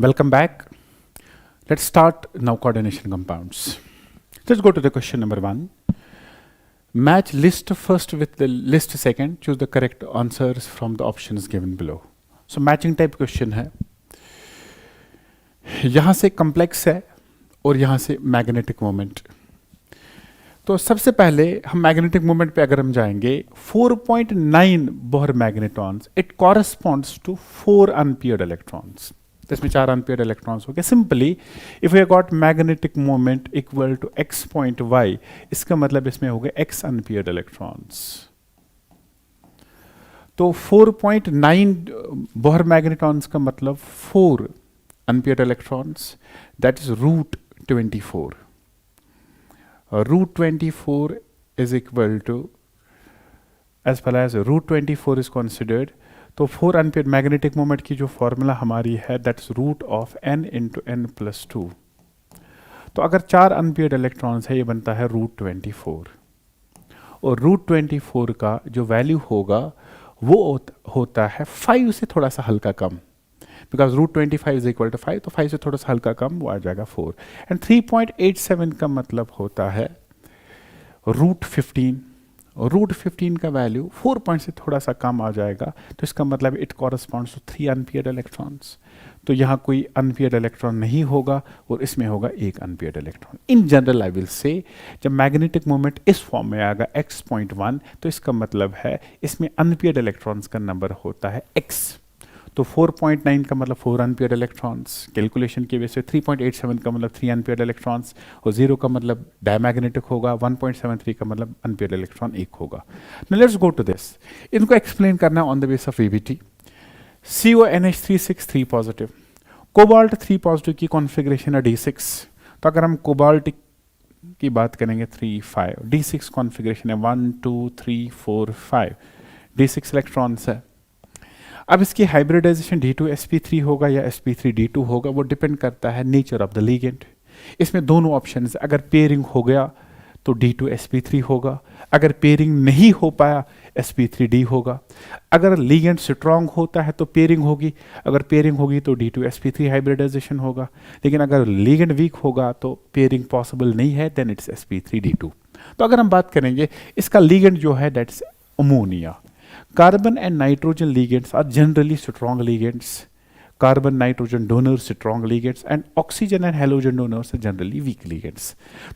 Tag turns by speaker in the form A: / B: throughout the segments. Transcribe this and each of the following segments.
A: Welcome back. Let's start now coordination compounds. Let's go to the question number 1. Match list first with the list second. Choose the correct answers from the options given below. So matching type question है. यहाँ से complex है और यहाँ से magnetic moment. तो सबसे पहले हम मैग्नेटिक मोमेंट पे अगर हम जाएंगे 4.9 Bohr magnetrons it corresponds to 4 unpaired electrons. इसमें 4 अनपेयर्ड इलेक्ट्रॉन्स हो गए. Simply if we got magnetic moment equal to x point y, इसका मतलब इसमें हो गए x अनपेयर्ड इलेक्ट्रॉन्स. तो 4.9 बोहर मैग्नेट्रॉन्स का मतलब 4 unpaired electrons, that is root 24. Root 24 is equal to, as far as root 24 is considered, तो 4 अनपेयर्ड मैग्नेटिक मोमेंट की जो फॉर्मूला हमारी है that is root of n into n plus 2. तो अगर 4 अनपेयर्ड इलेक्ट्रॉन्स है ये बनता है रूट 24, और रूट 24 का जो वैल्यू होगा वो होता है 5 से थोड़ा सा हल्का कम, because root 25 is equal to 5, तो 5 से थोड़ा सा हल्का कम वो आ जाएगा 4. एंड 3.87 का मतलब होता है रूट 15, और रूट 15 का वैल्यू 4 पॉइंट से थोड़ा सा कम आ जाएगा, तो इसका मतलब it corresponds to 3 unpaired electrons. तो यहाँ कोई अनपेयर्ड इलेक्ट्रॉन नहीं होगा और इसमें होगा एक unpaired electron. In general I will से जब मैग्नेटिक मोमेंट इस फॉर्म में आएगा x.1, तो इसका मतलब है इसमें अनपेयर्ड इलेक्ट्रॉन्स का नंबर होता है x. तो 4.9 का मतलब 4 अनपेयर्ड इलेक्ट्रॉन्स, कैलकुलेशन की वजह से 3.87 का मतलब 3 अनपेयर्ड इलेक्ट्रॉन्स, और 0 का मतलब डायमैग्नेटिक होगा, 1.73 का मतलब अनपेयर्ड इलेक्ट्रॉन 1 होगा. Now let's go to this. इनको एक्सप्लेन करना on the base of VBT. CONH3 positive, cobalt 3 positive की कॉन्फ़िगरेशन है D6. तो अगर हम कोबाल्ट की बात करेंगे 3 5, D6 कॉन्फ़िगरेशन है 1 2 3 4 5, D6 इलेक्ट्रॉन्स है. अब इसकी हाइब्रिडाइजेशन D2sp3 होगा या sp3d2 होगा, वो डिपेंड करता है नेचर ऑफ द लीगेंड. इसमें दोनों ऑप्शन, अगर पेयरिंग हो गया तो D2sp3 होगा, अगर पेयरिंग नहीं हो पाया sp3d होगा. अगर लीगेंड स्ट्रांग होता है तो पेयरिंग होगी, अगर पेयरिंग होगी तो D2sp3 हाइब्रिडाइजेशन होगा. लेकिन अगर लीगेंड वीक होगा तो पेयरिंग पॉसिबल नहीं है, देन इट्स sp3d2. तो अगर हम बात करेंगे इसका लीगेंड जो है that's ammonia. Carbon and nitrogen ligands are generally strong ligands. Carbon nitrogen donors strong ligands and oxygen and halogen donors are generally weak ligands.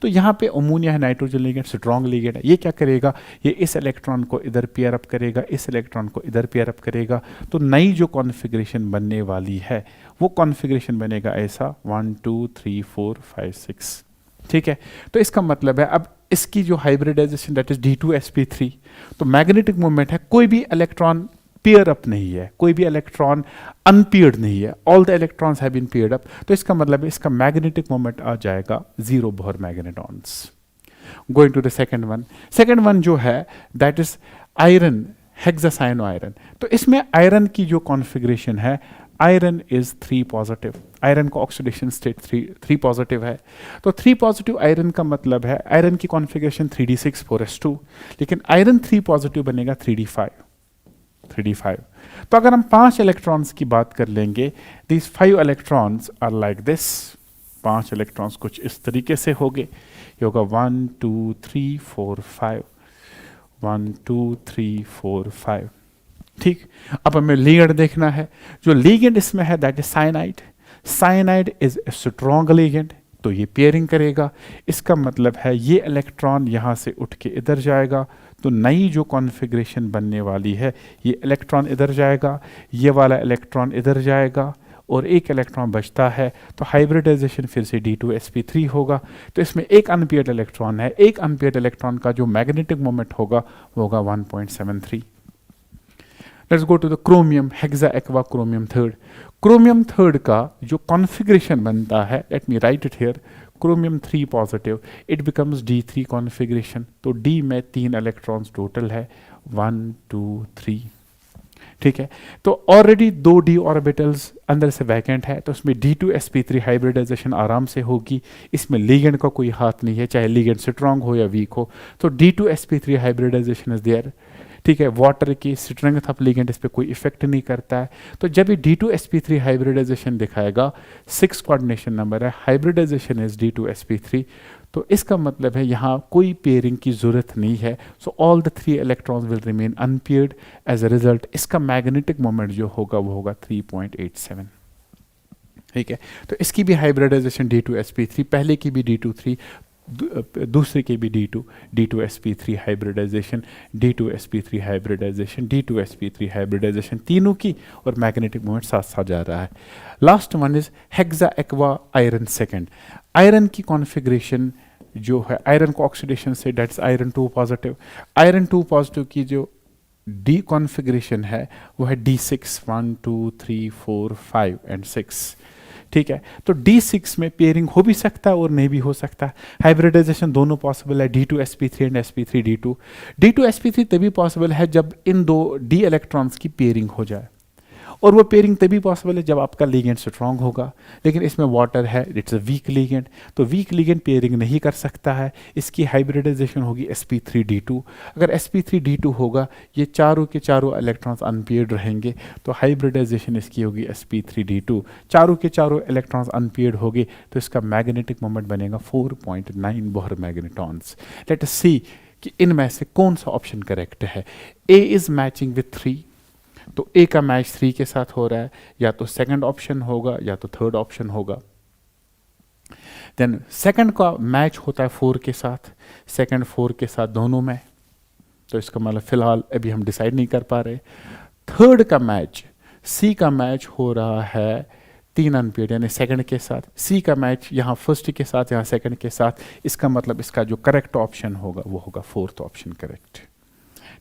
A: तो यहाँ पे अमोनिया है, नाइट्रोजन लिगेंड स्ट्रॉन्ग लिगेंड है. ये क्या करेगा, ये इस इलेक्ट्रॉन को इधर पेयर अप करेगा, इस इलेक्ट्रॉन को इधर पेयर अप करेगा. तो नई जो कॉन्फ़िगरेशन बनने वाली है वो कॉन्फ़िगरेशन बनेगा ऐसा 1 2 3 4 5 6. ठीक है, तो इसका मतलब है अब इसकी जो हाइब्रिडाइजेशन दैट इज D2sp3, तो मैग्नेटिक मोमेंट है, कोई भी इलेक्ट्रॉन पेयर अप नहीं है, कोई भी इलेक्ट्रॉन अनपेयर्ड नहीं है, all the electrons have been paired up. तो इसका मतलब है इसका मैग्नेटिक मोमेंट आ जाएगा 0 Bohr magnetrons. Going to the second one. Second one जो है that is iron, hexacyano iron. तो इसमें आयरन की जो कॉन्फ़िगरेशन है, आयरन इज 3 पॉजिटिव. आयरन का ऑक्सीडेशन स्टेट 3 पॉजिटिव है. तो 3 पॉजिटिव आयरन का मतलब है आयरन की कॉन्फ़िगरेशन 3d6 4s2, लेकिन आयरन 3 पॉजिटिव बनेगा 3d5. तो अगर हम 5 इलेक्ट्रॉन्स की बात कर लेंगे, these 5 electrons are like this. 5 electrons कुछ इस तरीके से होंगे. ये होगा 1 2 3 4 5, 1 2 3 4 5. ठीक, अब हमें लीगेंड देखना है. जो लीगेंड इसमें है that is cyanide. Cyanide is a strong ligand, तो ये पेयरिंग करेगा. इसका मतलब है ये इलेक्ट्रॉन यहाँ से उठ के इधर जाएगा, तो नई जो कॉन्फ़िगरेशन बनने वाली है ये इलेक्ट्रॉन इधर जाएगा, ये वाला इलेक्ट्रॉन इधर जाएगा, और एक इलेक्ट्रॉन बचता है. तो हाइब्रिडाइजेशन फिर से D2sp3 होगा. तो इसमें एक अनपेयर्ड इलेक्ट्रॉन है, एक अनपेयर्ड इलेक्ट्रॉन का जो मैग्नेटिक मोमेंट होगा वो होगा 1.73. Let's go to the chromium, hexa aqua chromium third. Chromium third का जो कॉन्फ़िगरेशन बनता है, let me write it here, chromium 3 positive, it becomes D3 configuration. तो D में 3 इलेक्ट्रॉन्स टोटल है, 1 2 3. ठीक है, तो ऑलरेडी 2 d ऑर्बिटल्स अंदर से वैकेंट है, तो उसमें D2sp3 हाइब्रिडाइजेशन आराम से होगी. इसमें लीगेंड का कोई हाथ नहीं है, चाहे लीगेंड स्ट्रॉन्ग हो या वीक हो. तो D2sp3 हाइब्रिडाइजेशन इज देयर. ठीक है, वाटर की स्ट्रेंथ ऑफ लिगेंड इस पर कोई इफेक्ट नहीं करता है। तो जब ये D2sp3 हाइब्रिडाइजेशन दिखाएगा, 6 कोऑर्डिनेशन नंबर है, हाइब्रिडाइजेशन इज D2sp3, तो इसका मतलब है यहाँ कोई पेयरिंग की जरूरत नहीं है। So all the 3 electrons will remain unpaired. As a result इसका मैग्नेटिक मोमेंट जो होगा वो होगा 3.87। ठीक है, तो इसकी भी हाइब्रिडाइजेशन D2sp3, पहले की भी D2 दूसरे के भी D2sp3 hybridisation, D2sp3 hybridisation, D2sp3 hybridisation, तीनों की, और मैग्नेटिक मोमेंट साथ साथ जा रहा है। Last one is hexa aqua iron second. Iron की कॉन्फ़िगरेशन जो है, आयरन को ऑक्सीडेशन से, that's iron 2 positive, iron 2 positive की जो डी कॉन्फ़िगरेशन है वो है D6, 1 2 3 4 5 एंड 6। ठीक है, तो D6 में पेयरिंग हो भी सकता है और नहीं भी हो सकता है। हाइब्रिडाइजेशन दोनों पॉसिबल है, D2sp3 एंड sp3d2। D2sp3 तभी पॉसिबल है जब इन दो D इलेक्ट्रॉन्स की पेयरिंग हो जाए, और वो पेयरिंग तभी पॉसिबल है जब आपका लिगेंड स्ट्रांग होगा। लेकिन इसमें वाटर है, इट्स अ वीक लिगेंड, तो वीक लिगेंड पेयरिंग नहीं कर सकता है। इसकी हाइब्रिडाइजेशन होगी sp3d2। अगर sp3d2 होगा, ये चारों के चारों इलेक्ट्रॉन्स अनपेयर्ड रहेंगे, तो हाइब्रिडाइजेशन इसकी होगी sp3d2। चारों के चारों इलेक्ट्रॉन्स अनपेयर्ड होंगे तो इसका मैग्नेटिक मोमेंट बनेगा 4.9 बोहर मैग्नेटॉन्स। लेट अस सी कि इनमें से कौन सा ऑप्शन करेक्ट है। ए इज मैचिंग विथ 3, तो ए का मैच 3 के साथ हो रहा है, या तो सेकंड ऑप्शन होगा या तो थर्ड ऑप्शन होगा। देन सेकंड का मैच होता है 4 के साथ, सेकंड 4 के साथ दोनों में, तो इसका मतलब फिलहाल अभी हम डिसाइड नहीं कर पा रहे। थर्ड का मैच, सी का मैच हो रहा है 3 अनपेयर्ड यानी सेकंड के साथ, सी का मैच यहाँ फर्स्ट के साथ, यहाँ सेकंड के साथ, इसका मतलब इसका जो करेक्ट ऑप्शन होगा वो होगा फोर्थ ऑप्शन करेक्ट।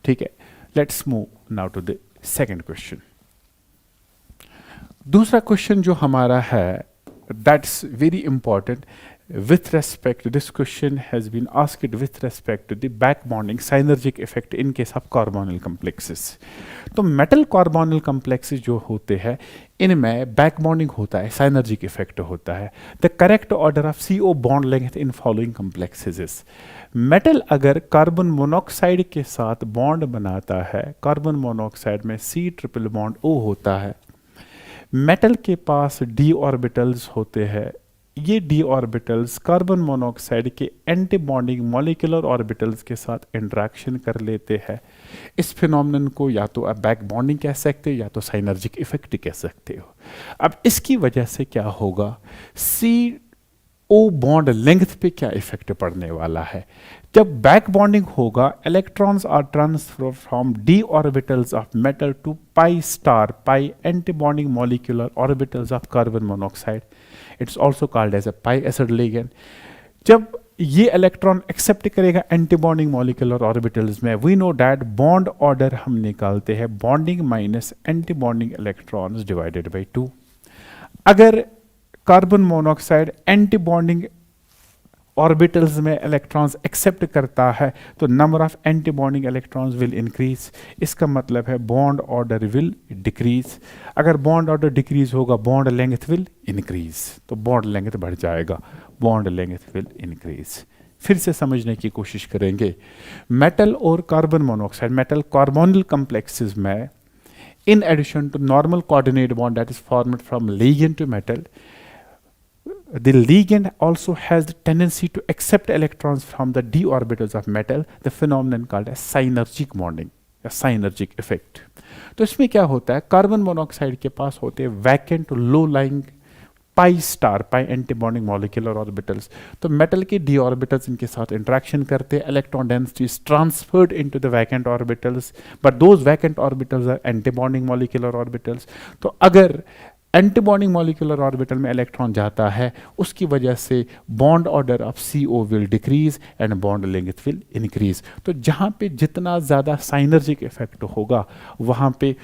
A: ठीक है, let's move now to the second question. दूसरा क्वेश्चन जो हमारा है, that's very important with respect, this question has been asked with respect to the back bonding synergic effect in case of carbonyl complexes। तो metal carbonyl complexes जो होते हैं इनमें back bonding होता है, साइनर्जिक इफेक्ट होता है। The correct order of CO bond length in following complexes is, metal अगर कार्बन मोनोऑक्साइड के साथ बॉन्ड बनाता है, कार्बन मोनोऑक्साइड में C ट्रिपल बॉन्ड O होता है, मेटल के पास d ऑर्बिटल्स होते हैं, ये d ऑर्बिटल्स कार्बन मोनोऑक्साइड के एंटी बॉन्डिंग मॉलिक्यूलर ऑर्बिटल्स के साथ इंटरेक्शन कर लेते हैं। इस फिनोमेनन को या तो आप बैक बॉन्डिंग कह सकते हो या तो साइनर्जिक इफेक्ट कह सकते हो। अब इसकी वजह से क्या होगा, CO बॉन्ड लेंथ पे क्या इफेक्ट पड़ने वाला है। जब बैक बॉन्डिंग होगा, electrons are transfer from d orbitals of metal to pi star, pi anti bonding molecular orbitals of carbon monoxide, it's also called as a pi acid ligand. जब ये electron accept करेगा anti bonding molecular orbitals में, we know that bond order हम निकालते हैं bonding minus anti bonding electrons divided by 2। अगर carbon monoxide anti bonding orbitals में electrons accept करता है तो number of anti bonding electrons will increase, इसका मतलब है बॉन्ड ऑर्डर विल डिक्रीज। अगर बॉन्ड ऑर्डर डिक्रीज होगा, बॉन्ड लेंथ विल इंक्रीज, तो बॉन्ड लेंथ बढ़ जाएगा, बॉन्ड लेंथ विल इंक्रीज। फिर से समझने की कोशिश करेंगे, मेटल और carbon monoxide, metal carbonyl complexes में, in addition to normal coordinate bond that is formed from ligand to metal, the ligand also has the tendency to accept electrons from the d orbitals of metal, the phenomenon called as synergic bonding या synergic effect। तो इसमें क्या होता है, carbon monoxide के पास होते हैं vacant low lying pi star, pi anti bonding molecular orbitals, तो मेटल के d ऑर्बिटल्स इनके साथ इंटरेक्शन करते हैं, electron density is transferred into the vacant orbitals, but those vacant orbitals are anti bonding molecular orbitals. तो अगर anti bonding molecular orbital में electron जाता है, उसकी वजह से bond order of CO will decrease and bond length will increase. तो जहाँ पे जितना ज़्यादा साइनर्जिक इफेक्ट होगा वहाँ पे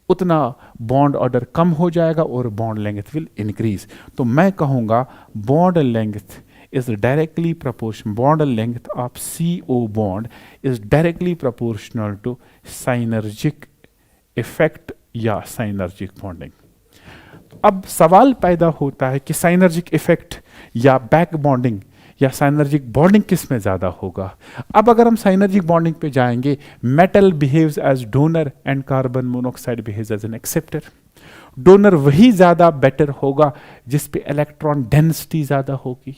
A: उतना बॉन्ड ऑर्डर कम हो जाएगा और बॉन्ड लेंथ विल इंक्रीज। तो मैं कहूँगा bond length is directly proportional, bond length of CO bond is directly proportional to synergic effect या synergic bonding। अब सवाल पैदा होता है कि साइनर्जिक इफेक्ट या बैक बॉन्डिंग या साइनर्जिक बॉन्डिंग किस में ज़्यादा होगा? अब अगर हम साइनर्जिक बॉन्डिंग पे जाएंगे, metal behaves as donor and carbon monoxide behaves as an acceptor. Donor वही ज़्यादा बेटर होगा जिस पे इलेक्ट्रॉन डेंसिटी ज़्यादा होगी,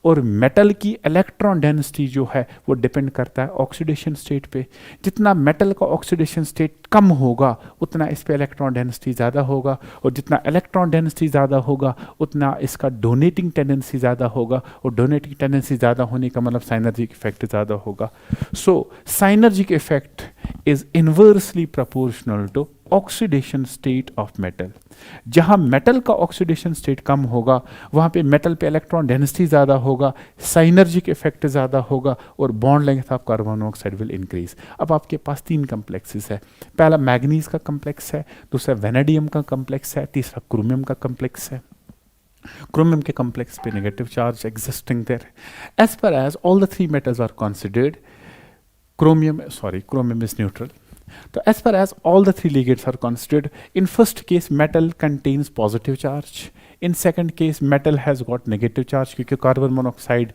A: और मेटल की इलेक्ट्रॉन डेंसिटी जो है वो डिपेंड करता है ऑक्सीडेशन स्टेट पे। जितना मेटल का ऑक्सीडेशन स्टेट कम होगा उतना इस पे इलेक्ट्रॉन डेंसिटी ज़्यादा होगा, और जितना इलेक्ट्रॉन डेंसिटी ज़्यादा होगा उतना इसका डोनेटिंग टेंडेंसी ज़्यादा होगा, और डोनेटिंग टेंडेंसी ज़्यादा होने का मतलब साइनर्जिक इफेक्ट ज़्यादा होगा। So synergic effect is inversely proportional to oxidation state of metal. जहां मेटल का ऑक्सीडेशन स्टेट कम होगा वहां पे मेटल पे इलेक्ट्रॉन डेंसिटी ज़्यादा होगा, साइनर्जिक इफेक्ट ज़्यादा होगा, और bond length of carbon monoxide will increase. अब आपके पास 3 कम्प्लेक्सेस है। पहला मैग्नीज का कम्प्लेक्स है, दूसरा वेनेडियम का कम्प्लेक्स है, तीसरा क्रोमियम का कम्प्लेक्स है। क्रोमियम के कम्प्लेक्स पे negative charge existing there. As per as all the 3 metals are considered, chromium is neutral. So as far as all the 3 ligands are considered, in first case metal contains positive charge, in second case metal has got negative charge क्योंकि carbon monoxide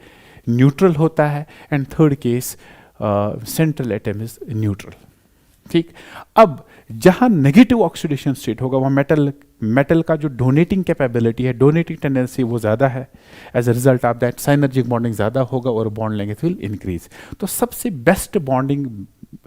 A: neutral होता है, and third case central atom is neutral. ठीक, अब जहां negative oxidation state होगा वहां metal का जो डोनेटिंग कैपेबिलिटी है, डोनेटिंग टेंडेंसी वो ज़्यादा है। As a result of that synergic bonding ज़्यादा होगा और बॉन्ड लेंथ विल इंक्रीज। तो सबसे best bonding,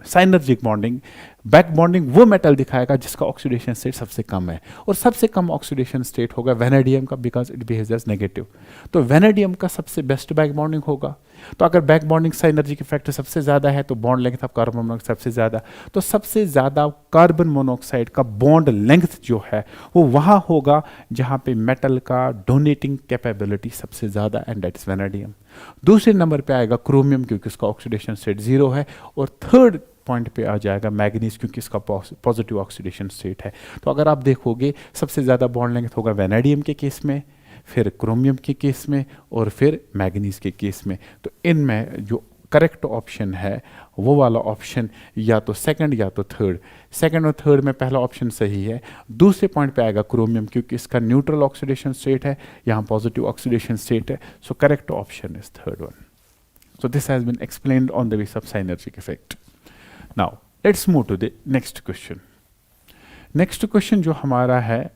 A: synergic bonding, back bonding वो मेटल दिखाएगा जिसका ऑक्सीडेशन स्टेट सबसे कम है, और सबसे कम ऑक्सीडेशन स्टेट होगा वेनेडियम का, because it behaves as negative. तो वेनेडियम का सबसे बेस्ट बैक बॉन्डिंग होगा। तो अगर बैक बॉन्डिंग साइनर्जिक इफेक्ट सबसे ज़्यादा है तो bond length of carbon monoxide सबसे ज़्यादा, तो सबसे ज़्यादा कार्बन मोनोऑक्साइड का बॉन्ड लेंथ जो है वो वहाँ होगा जहाँ पे मेटल का डोनेटिंग कैपेबिलिटी सबसे ज़्यादा, एंड दैट इज वेनेडियम। दूसरे नंबर पे आएगा क्रोमियम क्योंकि उसका ऑक्सीडेशन स्टेट 0 है, और थर्ड पॉइंट पे आ जाएगा मैग्नीज क्योंकि इसका पॉजिटिव ऑक्सीडेशन स्टेट है। तो अगर आप देखोगे सबसे ज़्यादा बॉन्ड लेंथ होगा वेनेडियम के केस में, फिर क्रोमियम के केस में, और फिर मैग्नीज के केस में। तो इनमें जो करेक्ट ऑप्शन है वो वाला ऑप्शन या तो सेकंड या तो थर्ड। सेकंड और थर्ड में पहला ऑप्शन सही है। दूसरे पॉइंट पे आएगा क्रोमियम क्योंकि इसका न्यूट्रल ऑक्सीडेशन स्टेट है, यहाँ पॉजिटिव ऑक्सीडेशन स्टेट है। So correct option is third one. So this has been explained on the base of synergic effect. Now let's move to the next question. Next question जो हमारा है,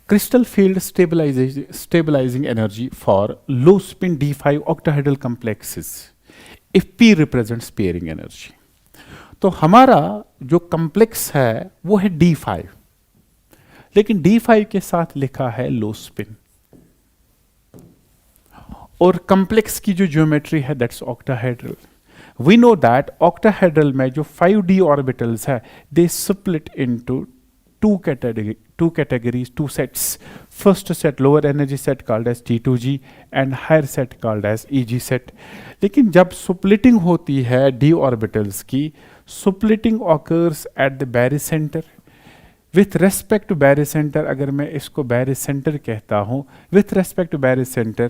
A: crystal field stabilizing energy for low spin d5 octahedral complexes if p represents pairing energy। तो हमारा जो complex है वो है d5, लेकिन d5 के साथ लिखा है लो स्पिन, और कम्प्लेक्स की जो ज्योमेट्री है that's octahedral. We know that octahedral में जो 5d ऑर्बिटल्स है they split into two categories, two sets. First set lower energy set called as T2G and higher set called as EG set. लेकिन जब splitting होती है d orbitals की, splitting occurs at the barycenter. With respect to barycenter, अगर मैं इसको barycenter कहता हूँ, with respect to barycenter,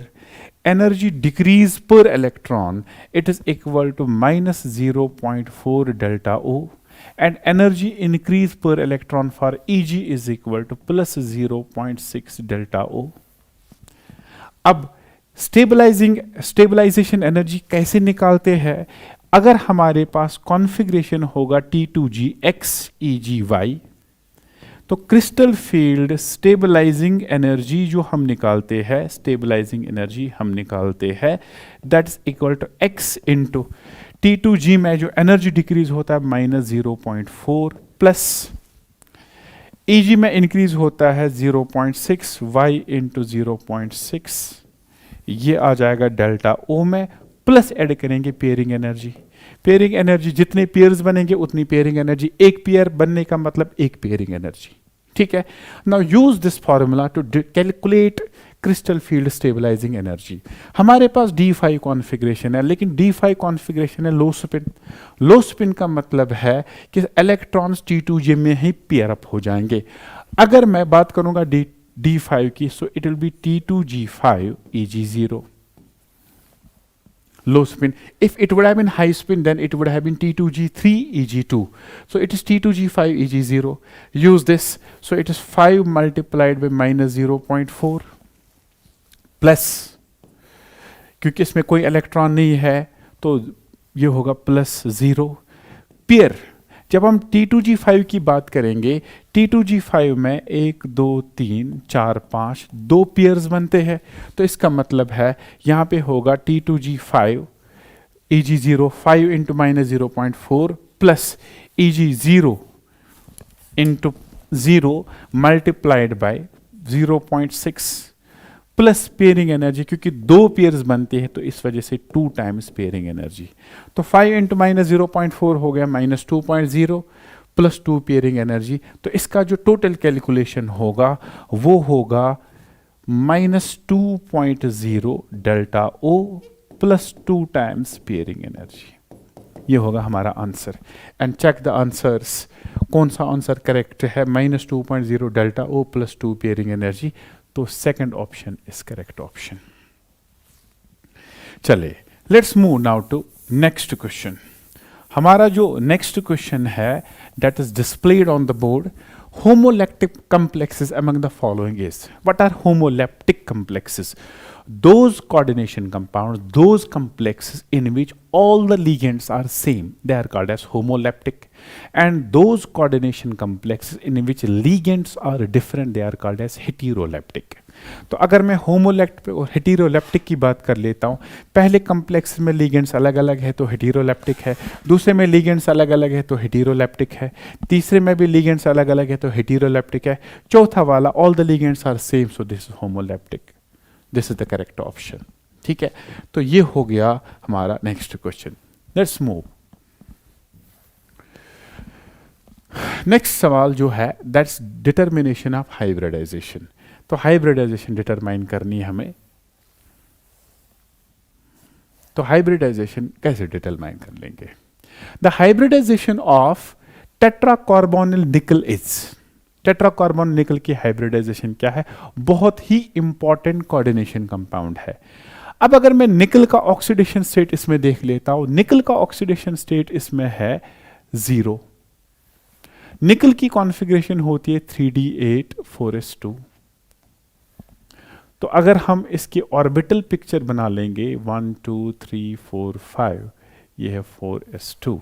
A: energy decrease per electron, it is equal to minus 0.4 delta O. And energy increase per electron for Eg is equal to plus 0.6 delta O. अब stabilization energy कैसे निकालते हैं? अगर हमारे पास configuration होगा T2G X EGY, तो crystal field stabilising energy जो हम निकालते हैं, स्टेबलाइजिंग एनर्जी हम निकालते हैं that is equal to X into T2G में जो एनर्जी डिक्रीज होता है माइनस 0.4 प्लस EG में इंक्रीज होता है 0.6 Y इंटू 0.6, ये आ जाएगा डेल्टा O में, प्लस ऐड करेंगे पेयरिंग एनर्जी। पेयरिंग एनर्जी जितने पेयर्स बनेंगे उतनी पेयरिंग एनर्जी, एक पेयर बनने का मतलब एक पेयरिंग एनर्जी। ठीक है, now use this formula to calculate crystal field stabilising energy. हमारे पास D5 कॉन्फ़िगरेशन है, लेकिन D5 कॉन्फ़िगरेशन है लो स्पिन। लो स्पिन का मतलब है कि इलेक्ट्रॉन्स T2G में ही पेयर अप हो जाएंगे। अगर मैं बात करूंगा D5 की, सो it will B T2G5 EG0। low spin. If it would have been high spin, then it would have been T2G3 Eg2. So it is T2G5 Eg0. Use this. So it is 5 multiplied by minus 0.4 plus, क्योंकि इसमें कोई electron नहीं है तो ये होगा plus 0. Pair, जब हम T2G5 की बात करेंगे, T2G5 में 1 2 3 4 5 2 पेयर्स बनते हैं. तो इसका मतलब है यहाँ पे होगा T2G5 Eg0 5 into minus 0.4 plus Eg0 into 0 multiplied by 0.6 plus pairing energy, क्योंकि 2 पेयर्स बनते हैं तो इस वजह से 2 टाइम्स पेयरिंग एनर्जी. तो 5 इंटू माइनस 0.4 हो गया माइनस 2.0 प्लस 2 पेयरिंग एनर्जी. तो इसका जो टोटल कैलकुलेशन होगा वो होगा minus 2.0 delta O plus 2 times pairing energy. ये होगा हमारा answer. And check the answers, कौन सा आंसर करेक्ट है. Minus 2.0 delta O plus 2 pairing energy. तो second option is correct option. चलिए let's move now to next question. हमारा जो नेक्स्ट क्वेश्चन है that is displayed on the board. Homoleptic complexes among the following is. What are homoleptic complexes? Those coordination compounds, those complexes in which all the ligands are same, they are called as homoleptic. And those coordination complexes in which ligands are different, they are called as heteroleptic. तो अगर मैं होमोलैक्टिक और heteroleptic की बात कर लेता हूँ, पहले कम्प्लेक्स में लिगेंड्स अलग अलग है तो हेटेरोलेप्टिक है, दूसरे में लिगेंड्स अलग अलग है तो हेटेरोलेप्टिक है, तीसरे में भी लिगेंड्स अलग अलग है तो हेटेरोलेप्टिक है, चौथा वाला all the ligands are same so this is homoleptic. This is the correct option. ठीक है, तो ये हो गया हमारा next question. Let's move. Next सवाल जो है दैट्स डिटर्मिनेशन ऑफ हाइब्रिडाइजेशन. तो हाइब्रिडाइजेशन डिटरमाइन करनी है हमें. तो हाइब्रिडाइजेशन कैसे डिटरमाइन कर लेंगे. द हाइब्रिडाइजेशन ऑफ टेट्राकार्बोनिल निकल इज. टेट्राकार्बोनिल निकल की हाइब्रिडाइजेशन क्या है. बहुत ही इंपॉर्टेंट कोऑर्डिनेशन कंपाउंड है. अब अगर मैं निकल का ऑक्सीडेशन स्टेट इसमें देख लेता हूं, निकल का ऑक्सीडेशन स्टेट इसमें है 0. निकल की कॉन्फ़िगरेशन होती है 3d8 4s2. तो अगर हम इसकी ऑर्बिटल पिक्चर बना लेंगे 1 2 3 4 5, ये है 4s2.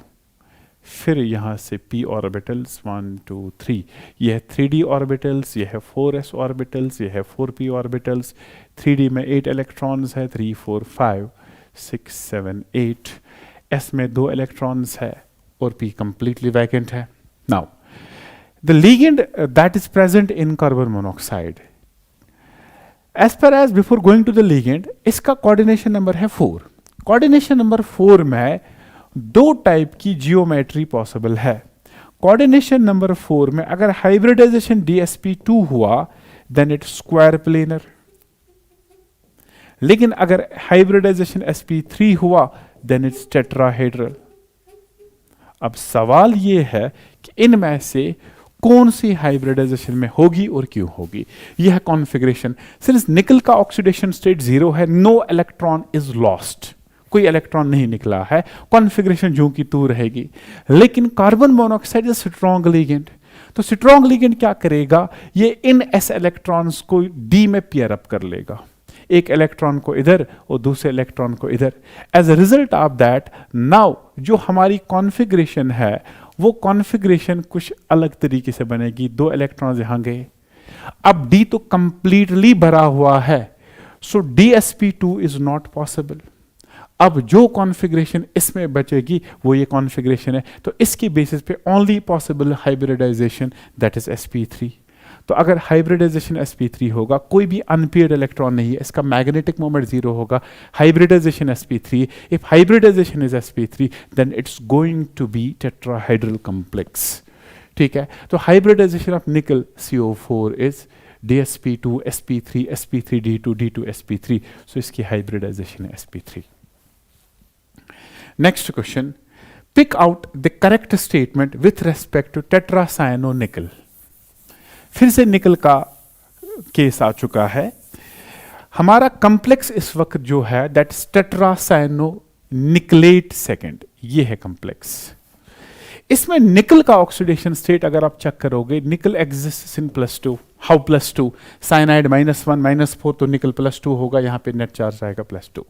A: फिर यहाँ से p ऑर्बिटल्स 1 2 3, ये है 3d ऑर्बिटल्स, ये है 4s ऑर्बिटल्स, ये है 4p ऑर्बिटल्स. 3d में 8 इलेक्ट्रॉन्स है 3 4 5 6 7 8. s में 2 इलेक्ट्रॉन्स है और p कंप्लीटली वैकेंट है. Now the ligand that is present in carbon monoxide, as per as before going to the ligand, इसका कोऑर्डिनेशन नंबर है 4. कोऑर्डिनेशन नंबर 4 में 2 टाइप की जियोमेट्री पॉसिबल है. कोऑर्डिनेशन नंबर 4 में अगर हाइब्रिडाइजेशन DsP2 हुआ then it square planar, लेकिन अगर हाइब्रिडाइजेशन sp3 हुआ देन इट्स टेट्राहेड्रल. अब सवाल ये है कि इनमें से कौन सी हाइब्रिडाइजेशन में होगी और क्यों होगी. यह कॉन्फ़िगरेशन, सिंस निकल का ऑक्सीडेशन स्टेट 0 है, नो इलेक्ट्रॉन इज लॉस्ट, कोई इलेक्ट्रॉन नहीं निकला है, कॉन्फ़िगरेशन जो की तू रहेगी. लेकिन carbon monoxide is strong ligand. तो स्ट्रॉन्ग लिगेंड क्या करेगा, ये इन s इलेक्ट्रॉन्स को d में पेयर अप कर लेगा, एक इलेक्ट्रॉन को इधर और दूसरे इलेक्ट्रॉन को इधर. As a result of that now जो हमारी कॉन्फ़िगरेशन है वो कॉन्फ़िगरेशन कुछ अलग तरीके से बनेगी. 2 इलेक्ट्रॉन यहां गए, अब d तो कंप्लीटली भरा हुआ है, सो DsP2 इज नॉट पॉसिबल. अब जो कॉन्फ़िगरेशन इसमें बचेगी वो ये कॉन्फ़िगरेशन है. तो इसकी बेसिस पे only possible hybridisation that is sp3. तो अगर हाइब्रिडाइजेशन sp3 होगा, कोई भी अनपेयर्ड इलेक्ट्रॉन नहीं है, इसका मैग्नेटिक मोमेंट 0 होगा. Hybridisation sp3, if hybridisation is sp3 then it's going to be tetrahedral complex. ठीक है, तो हाइब्रिडाइजेशन ऑफ निकल CO4 is DsP2 sp3 sp3d2 d2 sp3. सो इसकी हाइब्रिडाइजेशन है sp3. Next question, pick out the correct statement with respect to tetracyanonickel. फिर से निकल का केस आ चुका है. हमारा कॉम्प्लेक्स इस वक्त जो है दैट टेट्रासायनो निकलेट सेकेंड, ये है कॉम्प्लेक्स। इसमें निकल का ऑक्सीडेशन स्टेट अगर आप चेक करोगे, निकल एग्जिस्ट इन +2, हाउ +2, साइनाइड -1 -4, तो निकल +2 होगा, यहां पे नेट चार्ज आएगा +2।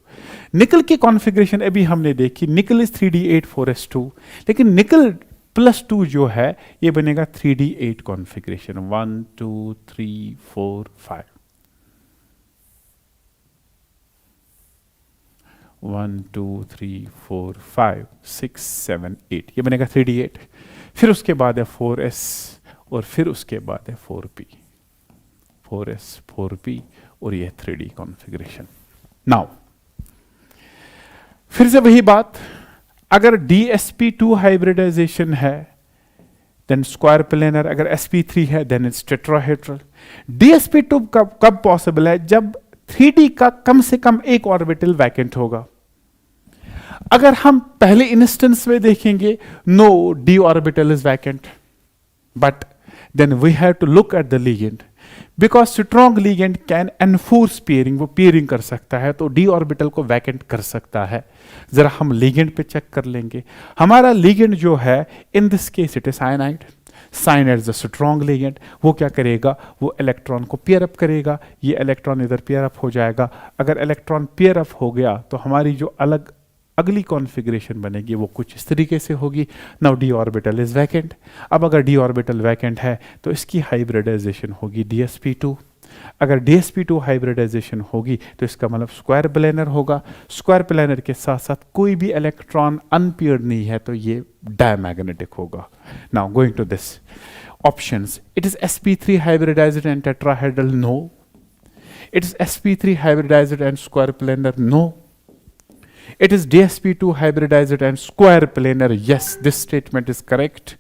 A: निकल की कॉन्फ़िगरेशन अभी हमने देखी, निकल इज 3d8 4s2, लेकिन निकल +2 जो है ये बनेगा 3d8 कॉन्फ़िगरेशन, 1 2 3 4 5, 1 2 3 4 5 6 7 8, ये बनेगा 3d8। फिर उसके बाद है 4s और फिर उसके बाद है 4p, 4s 4p और ये 3d कॉन्फ़िगरेशन। नाउ फिर से वही बात, अगर DsP2 हाइब्रिडाइजेशन है देन स्क्वायर प्लेनर, अगर sp3 है देन इट्स टेट्राहेड्रल। DsP2 कब पॉसिबल है? जब 3d का कम से कम एक ऑर्बिटल वैकेंट होगा। अगर हम पहले इंस्टेंस में देखेंगे, no d orbital is vacant, but then we have to look at the ligand, because strong ligand can enforce pairing, वो पेयरिंग कर सकता है, तो d ऑर्बिटल को वैकेंट कर सकता है। जरा हम लिगेंड पे चेक कर लेंगे। हमारा लिगेंड जो है in this case it is cyanide. Cyanide is a strong ligand, वो क्या करेगा, वो इलेक्ट्रॉन को पेयर अप करेगा, ये इलेक्ट्रॉन इधर पेयर अप हो जाएगा। अगर इलेक्ट्रॉन पेयर अप हो गया तो हमारी जो अगली कॉन्फ़िगरेशन बनेगी वो कुछ इस तरीके से होगी। Now d orbital is vacant. अब अगर d ऑर्बिटल वैकेंट है तो इसकी हाइब्रिडाइजेशन होगी DsP2। अगर DsP2 हाइब्रिडाइजेशन होगी तो इसका मतलब स्क्वायर प्लेनर होगा। स्क्वायर प्लेनर के साथ साथ कोई भी इलेक्ट्रॉन अनपेयर्ड नहीं है तो ये डायमैग्नेटिक होगा। Now going to this options, it is sp3 hybridised and tetrahedral, no. It is sp3 hybridised and square planar, no. It is DsP2 hybridized and square planar, yes, this statement is correct,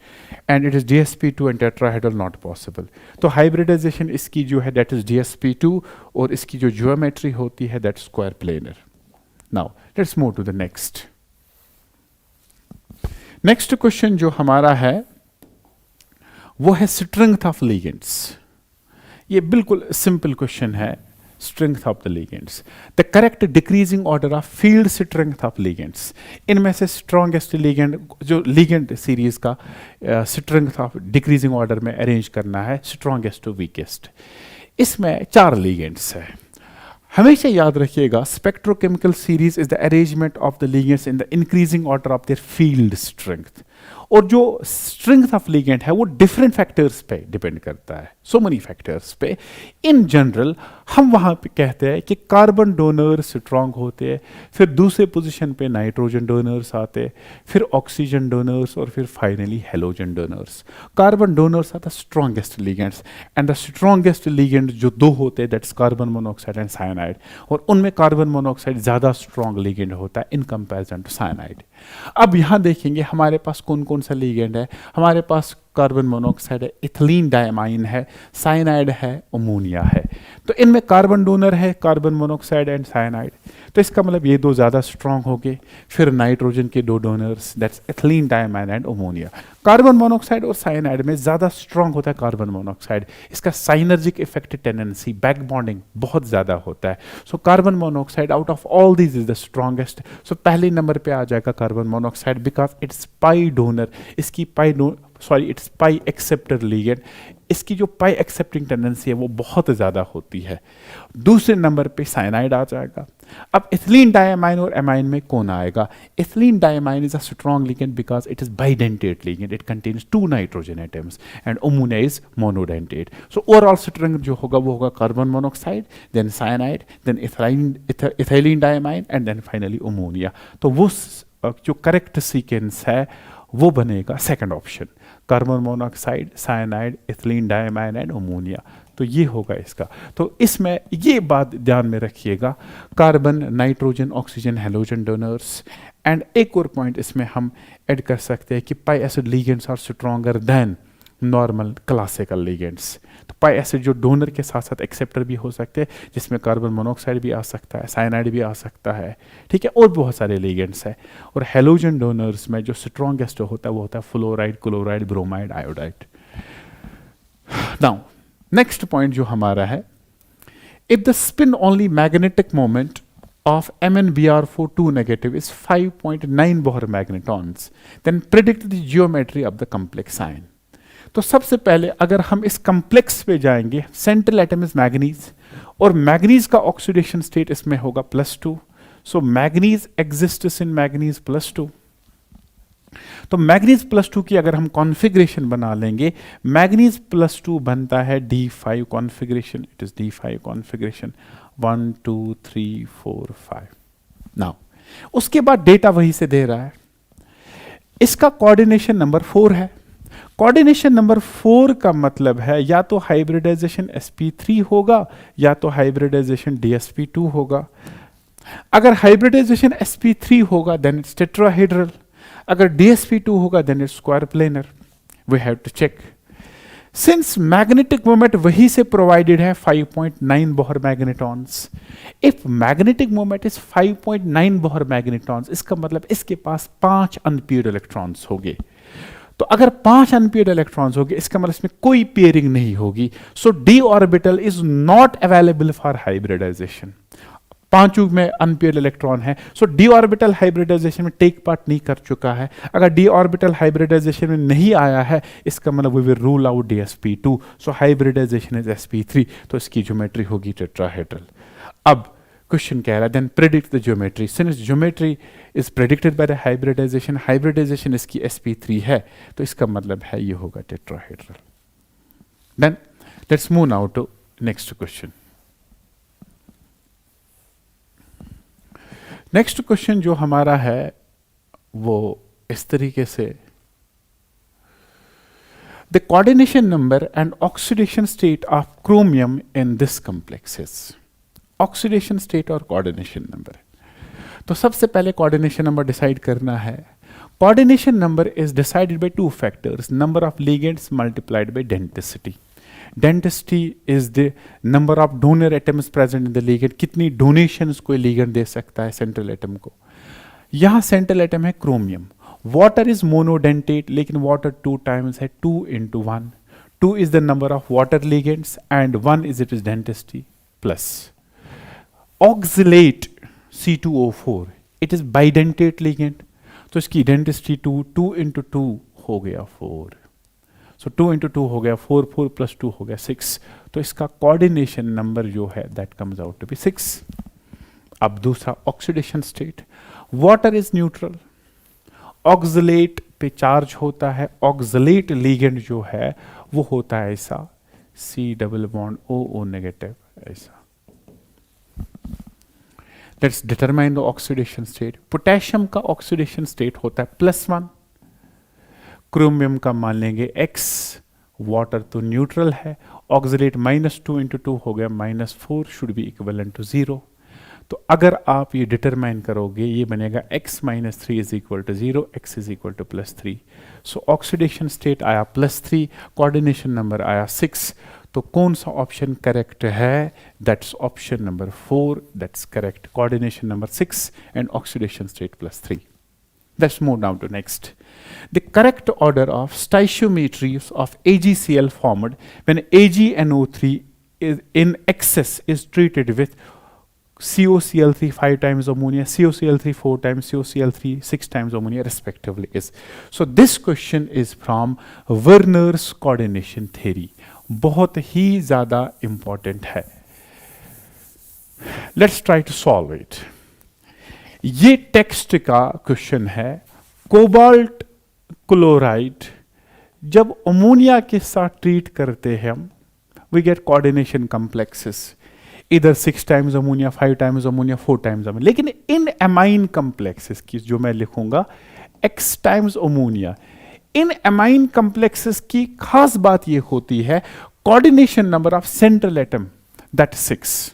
A: and it is DsP2 and tetrahedral not possible. तो hybridization इसकी जो है that is DsP2 और इसकी जो geometry होती है that square planar. Now let's move to the next. Next question जो हमारा है वो है strength of ligands. ये बिल्कुल simple question है। Strength of the ligands, the correct decreasing order of field strength of ligands, इनमें से strongest ligand जो ligand series का strength of decreasing order में arrange करना है strongest to weakest। इसमें 4 ligands है। हमेशा याद रखिएगा spectrochemical series is the arrangement of the ligands in the increasing order of their field strength। और जो स्ट्रेंथ ऑफ लिगेंड है वो डिफरेंट फैक्टर्स पे डिपेंड करता है, सो मेनी फैक्टर्स पे। इन जनरल हम वहाँ पे कहते हैं कि कार्बन डोनर्स स्ट्रांग होते हैं, फिर दूसरे पोजीशन पे नाइट्रोजन डोनर्स आते, फिर ऑक्सीजन डोनर्स और फिर finally halogen donors. Carbon donors are the strongest ligands and the strongest ligand जो 2 होते हैं that's carbon monoxide and cyanide, और उनमें कार्बन मोनोऑक्साइड ज़्यादा स्ट्रॉन्ग लिगेंड होता है इन कंपैरिजन टू साइनाइड। अब यहाँ देखेंगे हमारे पास कौन कौन सा लिगेंड है। हमारे पास कार्बन मोनोऑक्साइड है, इथिलीन डायमाइन है, साइनाइड है, अमोनिया है। तो इनमें कार्बन डोनर है, कार्बन मोनोऑक्साइड एंड साइनाइड, तो इसका मतलब ये 2 ज़्यादा स्ट्रॉन्ग हो गए। फिर नाइट्रोजन के 2 donors that's ethylene diamine and ammonia. Carbon monoxide और साइनाइड में ज़्यादा स्ट्रॉन्ग होता है कार्बन मोनोऑक्साइड, इसका synergic effect tendency back bonding बहुत ज़्यादा होता है। So carbon monoxide out of all these is the strongest. So पहले नंबर पे आ जाएगा carbon monoxide because it's pi donor, इसकी इट्स पाई एक्सेप्टर लिगेंड, इसकी जो पाई एक्सेप्टिंग टेंडेंसी है वो बहुत ज़्यादा होती है। दूसरे नंबर पे साइनाइड आ जाएगा। अब इथिलीन डायमाइन और एमाइन में कौन आएगा? Ethylene diamine is a strong ligand because it is bidentate ligand, it contains 2 nitrogen atoms and ammonia is monodentate. So overall strength जो होगा वो होगा carbon monoxide, then cyanide, then ethylene diamine and then finally ammonia. तो वो जो correct sequence है वो बनेगा second option, carbon monoxide, cyanide, ethylene diamine and ammonia. तो ये होगा इसका। तो इसमें ये बात ध्यान में रखिएगा, carbon, nitrogen, oxygen, halogen donors. And एक और पॉइंट इसमें हम ऐड कर सकते हैं कि pi acid ligands are stronger than normal classical ligands. तो पाई एसिड जो डोनर के साथ साथ एक्सेप्टर भी हो सकते हैं, जिसमें कार्बन मोनोऑक्साइड भी आ सकता है, साइनाइड भी आ सकता है, ठीक है, और बहुत सारे लिगेंड्स हैं। और हेलोजन डोनर्स में जो स्ट्रॉन्गेस्ट होता है वो होता है fluoride, chloride, bromide, iodide. Now next point जो हमारा है, if the spin only magnetic moment of MnBr4 2 negative is 5.9 Bohr magnetons. Then predict the geometry of the complex ion. तो सबसे पहले अगर हम इस कम्प्लेक्स पे जाएंगे, सेंट्रल एटम इज मैग्नीज और मैग्नीज का ऑक्सीडेशन स्टेट इसमें होगा +2. सो मैग्नीज एग्जिस्ट्स इन मैग्नीज +2. तो मैग्नीज +2 की अगर हम कॉन्फ़िगरेशन बना लेंगे, मैग्नीज +2 बनता है D5 configuration. It is D5 configuration 1 2 3 4 5. Now उसके बाद डेटा वही से दे रहा है. इसका कोऑर्डिनेशन नंबर 4 है. कोऑर्डिनेशन नंबर 4 का मतलब है या तो हाइब्रिडाइजेशन sp3 होगा या तो हाइब्रिडाइजेशन dsp2 होगा. अगर हाइब्रिडाइजेशन sp3 होगा देन इट्स टेट्राहेड्रल. अगर dsp2 होगा then it's square planar. We have to check. Since magnetic moment वही से प्रोवाइडेड है 5.9 Bohr magnetons. If magnetic moment is 5.9 Bohr magnetons, इसका मतलब इसके पास 5 अनपेयर्ड इलेक्ट्रॉन्स होंगे. तो अगर 5 अनपेयर्ड इलेक्ट्रॉन्स होंगे इसका मतलब इसमें कोई पेयरिंग नहीं होगी. So d orbital is not available for hybridisation. पांचों में अनपेयर्ड इलेक्ट्रॉन है. सो डी ऑर्बिटल हाइब्रिडाइजेशन में टेक पार्ट नहीं कर चुका है. अगर डी ऑर्बिटल हाइब्रिडाइजेशन में नहीं आया है इसका मतलब we will rule out dsp2. So hybridisation is sp3. तो इसकी ज्योमेट्री होगी टेट्राहेड्रल. अब क्वेश्चन कह रहा है then predict the geometry. Since geometry is predicted by the hybridisation, hybridisation इसकी sp3 है तो इसका मतलब है ये होगा tetrahedral. Then let's move now to next question. Next question जो हमारा है वो इस तरीके से, the coordination number and oxidation state of chromium in this complexes. Oxidation state और कोऑर्डिनेशन नंबर. तो सबसे पहले कोऑर्डिनेशन नंबर डिसाइड करना है. Coordination number is decided by 2 factors, number of ligands multiplied by density. Density is the number of donor atoms present in the ligand. कितनी donations कोई ligand दे सकता है सेंट्रल एटम को. यहां सेंट्रल एटम है क्रोमियम. वाटर इज मोनोडेंटेट लेकिन water 2 times है 2 × 1. 2 is the number of water ligands and 1 is it is density plus. Oxalate C2O4 it is bidentate ligand. तो इसकी डेंसिटी 2 × 2 हो गया 4. सो 2 × 2 हो गया 4, 4 + 2 हो गया 6. तो इसका कोऑर्डिनेशन नंबर जो है that comes out to be 6. अब दूसरा oxidation state. Water is neutral. Oxalate पे चार्ज होता है. ऑक्सलेट लिगेंड जो है वो होता है ऐसा C+O नेगेटिव ऐसा. Let's determine the oxidation state. Potassium का ऑक्सीडेशन स्टेट होता है +1. क्रोमियम का मान लेंगे X. वाटर तो न्यूट्रल है. ऑक्सलेट -2 × 2 हो गया -4 शुड बी इक्विवेलेंट टू 0. तो अगर आप ये डिटरमाइन करोगे ये बनेगा X - 3 = 0, X = +3. सो ऑक्सीडेशन स्टेट आया +3, कोऑर्डिनेशन नंबर आया 6. तो कौन सा ऑप्शन करेक्ट है? That's option number 4. That's correct. Coordination number 6 and oxidation state +3. Let's move now to next. The correct order of stoichiometry of AgCl formed when AgNO3 is in excess is treated with COCl3 5 times ammonia, COCl3 4 times, COCl3 6 times ammonia respectively is. So this question is from Werner's coordination theory. बहुत ही ज़्यादा important है. Let's try to solve it. ये text का question है. Cobalt chloride जब ammonia के साथ treat करते हैं हम, वी गेट कोऑर्डिनेशन कॉम्प्लेक्सेस. इधर 6 times ammonia, 5 times ammonia, 4 times ammonia. लेकिन इन एमाइन कॉम्प्लेक्सेस की जो मैं लिखूंगा X टाइम्स अमोनिया, इन एमाइन कॉम्प्लेक्सेस की खास बात ये होती है coordination number of central atom that 6.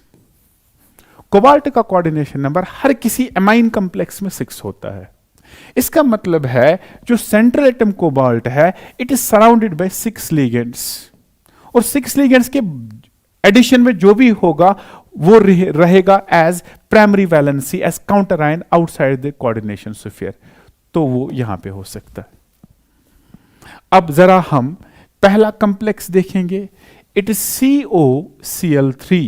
A: Cobalt का कोऑर्डिनेशन नंबर हर किसी एमाइन कॉम्प्लेक्स में 6 होता है. इसका मतलब है जो सेंट्रल एटम कोबाल्ट है it is surrounded by 6 ligands. और 6 लिगेंड्स के एडिशन में जो भी होगा वो रहेगा as primary valency, as counter ion outside the coordination sphere. तो वो यहां पे हो सकता है. अब जरा हम पहला कॉम्प्लेक्स देखेंगे. It is COCl3